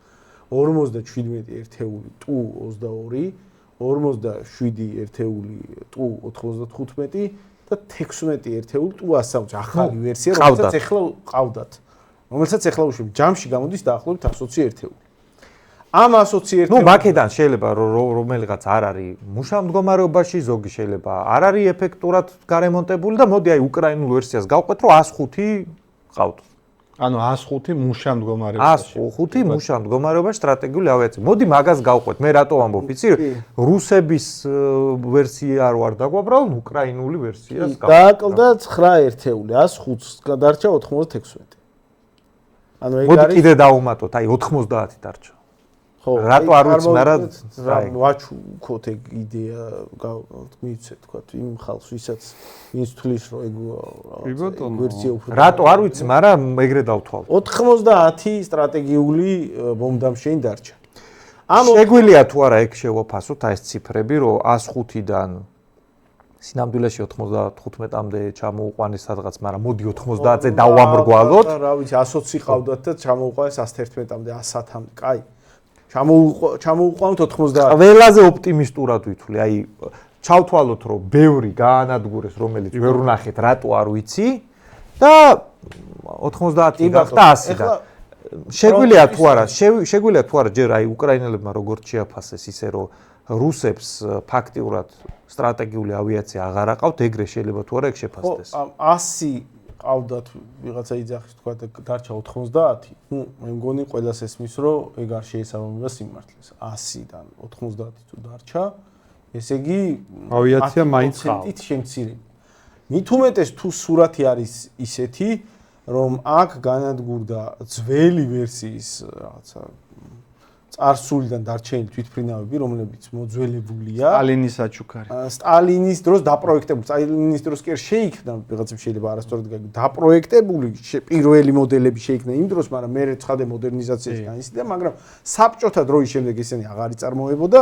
57 ერთეული Tu-22, 47 ერთეული Tu-95 და 16 ერთეული Tu-160 ახალი ვერსია, რომელსაც ეხლა უშვებ, ჯამში გამოდის დაახლოებით 120 ერთეული. ამ 120 ერთეული. მაკედან შეიძლება რომელიღაც არ არის მუშა მდგომარეობაში, ზოგი შეიძლება არ არის ეფექტურად გარემონტებული და მოდი აი უკრაინულ ვერსიას გავყვეთ, რომ 105 ყავთ. ანუ 105 მუშა მდგომარეობაში. 105 მუშა მდგომარეობაში სტრატეგიული ავიაცია. მოდი მაგას გავყვეთ. მე რატო ვამბობ, იცი? რუსების ვერსია რო არ დაგვაბრალ, უკრაინული ვერსიას გავყვეთ. დააკლდა 9 ერთეული, 105-ს დარჩა 96. ანუ ეგ არის. მოდი კიდე დავუმატოთ, აი 90 დარჩა. ხო, რატო არ ვიცი, მაგრამ ვაჩუქოთ ეგ იდეა, მივიცეთ თქვა იმ ხალხს, ვისაც ვინც თulis რომ ეგ ვერსია უფრო. რატო არ ვიცი, მაგრამ ეგრე დავთვალ. 90 სტრატეგიული ბომბდამშენი დარჩა. შეგვიძლია თუ არა ეგ შევაფასოთ აი ეს ციფრები, რომ 105-დან სინამდვილეში 95-მდე ჩამოუყვანეს სადღაც, მაგრამ მოდი 90-ზე დავამრგვალოთ. რა ვიცი, 120 ყავდათ და ჩამოუყვანეს 111-მდე, 103-მდე. კაი. ჩამოუყვანოთ 90. ყველაზე ოპტიმისტურად ვითვლი, აი ჩავთვალოთ, რომ ბევრი გაანადგურეს, რომელიც ვერ ვნახეთ, რატო არ ვიცი და 90 გახდა 100 და შეგვიძლია თუ არა ჯერ აი უკრაინელებმა როგორც შეაფასეს ისე რომ რუსებს ფაქტიურად სტრატეგიული ავიაცია აღარ აყავთ, ეგრე შეიძლება თუ არა ეგ შეფასდეს. 100 ყავდათ ვიღაცა იძახის თქვა და დარჩა 90, ნუ მე მგონი ყველას ესმის რომ ეგ არ შეესაბამება სიმართლეს. 100-დან 90 თუ დარჩა, ესე იგი ავიაცია მაინც ყავს. 10%-ით შემცირება. მით უმეტეს თუ სურათი არის ისეთი, რომ აქ განადგურდა ძველი ვერსიის რაღაცა წარსულიდან დარჩენილი თვითმფრინავები, რომლებიც მოძველებულია. სტალინის საჩუქარი. სტალინის დროს დაპროექტებული, სტალინის დროს კი არ შეიქმნა, ვიღაცამ შეიძლება არასწორად გაიგო, დაპროექტებული პირველი მოდელები შეიქმნა იმ დროს, მაგრამ მე ცხადე მოდერნიზაციის განიცდიდა, მაგრამ საბჭოთა დროის შემდეგ ესენი აღარ იწარმოებოდა,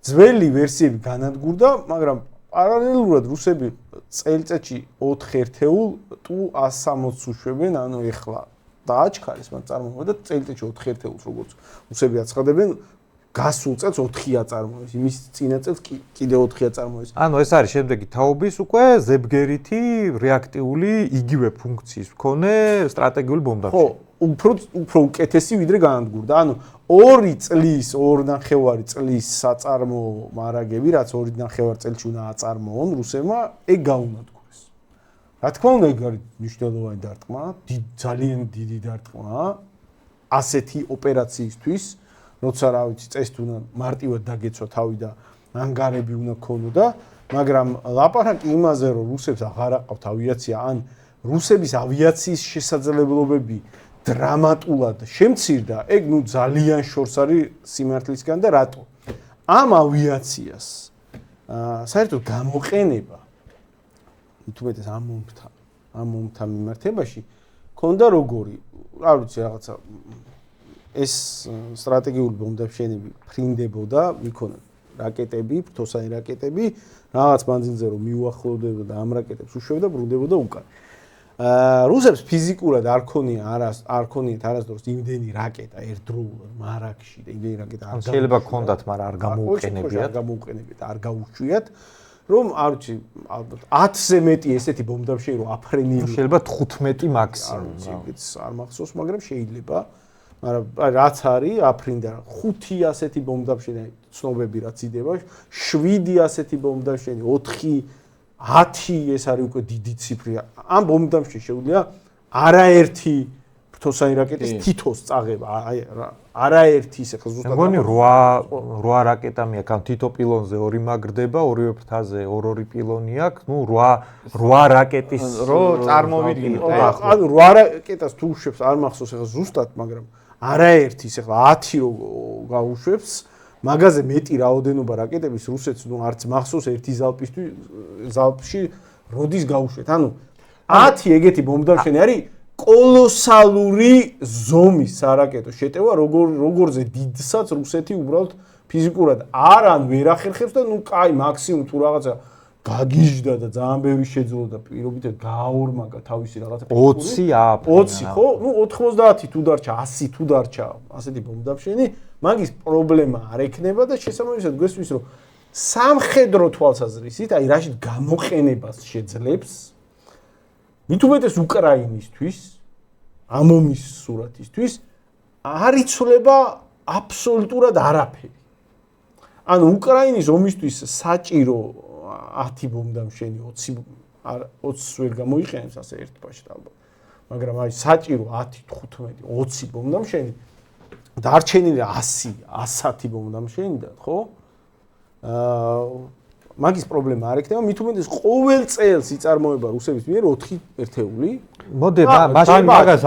ძველი ვერსიები განადგურდა, მაგრამ პარალელურად რუსები წელიწადში 4 ერთეულ თუ 160 უშვებენ, ანუ ეხლა დააჩქარეს მათ წარმოება და წელიწადში 4 ერთეულს როგორც რუსები აცხადებენ, გასულ წელს 4-ია წარმოეს, იმის წინა წელს კიდე 4-ია წარმოეს. ანუ ეს არის შემდეგი თაობის უკვე ზებგერითი რეაქტიული იგივე ფუნქციის მქონე სტრატეგიული ბომბები. ხო, უფრო უკეთესი ვიდრე განადგურდა. ანუ 2 წლის, 2.5 წლის საწარმო მარაგები, რაც 2.5 წელში უნდა აწარმოონ რუსებმა, ეგ გაუნადგურეს. რა თქმა უნდა, ეგ არის მნიშვნელოვანი დარტყმა, ძალიან დიდი დარტყმა ასეთი ოპერაციისთვის, როცა რა ვიცი, წესით უნდა მარტივად დაგეცვა თავი და ანგარები უნდა ქონოდა, მაგრამ ლაპარაკი იმაზე, რომ რუსებს აღარ აყავთ ავიაცია, ან რუსების ავიაციის შესაძლებლობები დრამატულად შემცირდა, ეგ ნუ ძალიან შორს არის სიმართლისგან და რატო? ამ ავიაციას საერთოდ გამოყენება თუმეტეს ამ მომთან მიმართებაში ქონდა როგორი, რა ვიცი, რაღაცა ეს სტრატეგიული ბომბდამშენები ფრინდებოდა, მიქონა რაკეტები, ფრთოსანი რაკეტები, რაღაც მანძილზე რომ მიუახლოვდებოდა და ამ რაკეტებს უშვებდა, ბრუნდებოდა უკან. რუსებს ფიზიკურად არ ქონიათ არასდროს იმდენი რაკეტა ერთდროულად მარაკში და იმდენი რაკეტა არ შეიძლება ქონდათ, მაგრამ არ გამოუყენებიათ, არ გაუშვიათ, რომ არ ვიცი, ალბათ 10-ზე მეტი ესეთი ბომბდამშენი რომ აფრენილი შეიძლება 15 მაქსიმუმ. არ მახსოვს, მაგრამ შეიძლება. მაგრამ რაც არის, აფრინდა 5 ასეთი ბომბდამშენი ცნობები რაც იდება, 7 ასეთი ბომბდამშენი, 4 10 ეს არის უკვე დიდი ციფრია. ამ ბომბდამში შეუძლია არაერთი ფრთოსანი რაკეტის თითოს წაღება. არაერთი ისე ხო ზუსტად. მგონი 8 რაკეტა მეაქ, ან თითო პილონზე 2 მაგრდება, ორივე ფრთაზე 2 პილონი აქვს. ნუ 8 რაკეტის რო წარმოვიდგინოთ. ანუ 8 რაკეტას თუ უშვებს, არ მახსოვს ახლა ზუსტად, მაგრამ არაერთი ისე ახლა 10 რო გაუშვებს, მაგაზე მეტი რაოდენობა რაკეტების რუსეთს ნუ არც მახსოვს ერთი ზალპში როდის გაუშვეთ. ანუ 10 ეგეთი ბომბდამშენი არის კოლოსალური ზომის სარაკეტო შეტევა, როგორზე დიდსაც რუსეთი უბრალოდ ფიზიკურად არ ვერ ახერხებს და ნუ კაი მაქსიმუმ თუ რაღაცა გაგიჟდა და ძალიან ბევრი შეძლო და პირობითად გააორმაგა თავისი რაღაცა 20 ხო? ნუ 90 თუ დარჩა, 100 თუ დარჩა ასეთი ბომბდამშენი, მაგის პრობლემა არ ექნება და შესაბამისად გვესმის რომ სამხედრო თვალსაზრისით, აი რაშიც გამოყენებას შეძლებს მით უმეტეს უკრაინისთვის, ამ ომის სურათისთვის არ იცვლება აბსოლუტურად არაფერი. ანუ უკრაინის ომისთვის საჭირო 10 ბომბდამშენი 20 ვერ გამოიყენებს ასე ერთბაშად ალბათ. მაგრამ აი საჭირო 10, 15, 20 ბომბდამშენი დარჩენილი 100 ბომბდამშენი და ხო? მაგის პრობლემა არ ექნება, მით უმეტეს ყოველ წელს იწარმოება რუსების მიერ 4 ერთეული. მოდი, მაშინ მაგას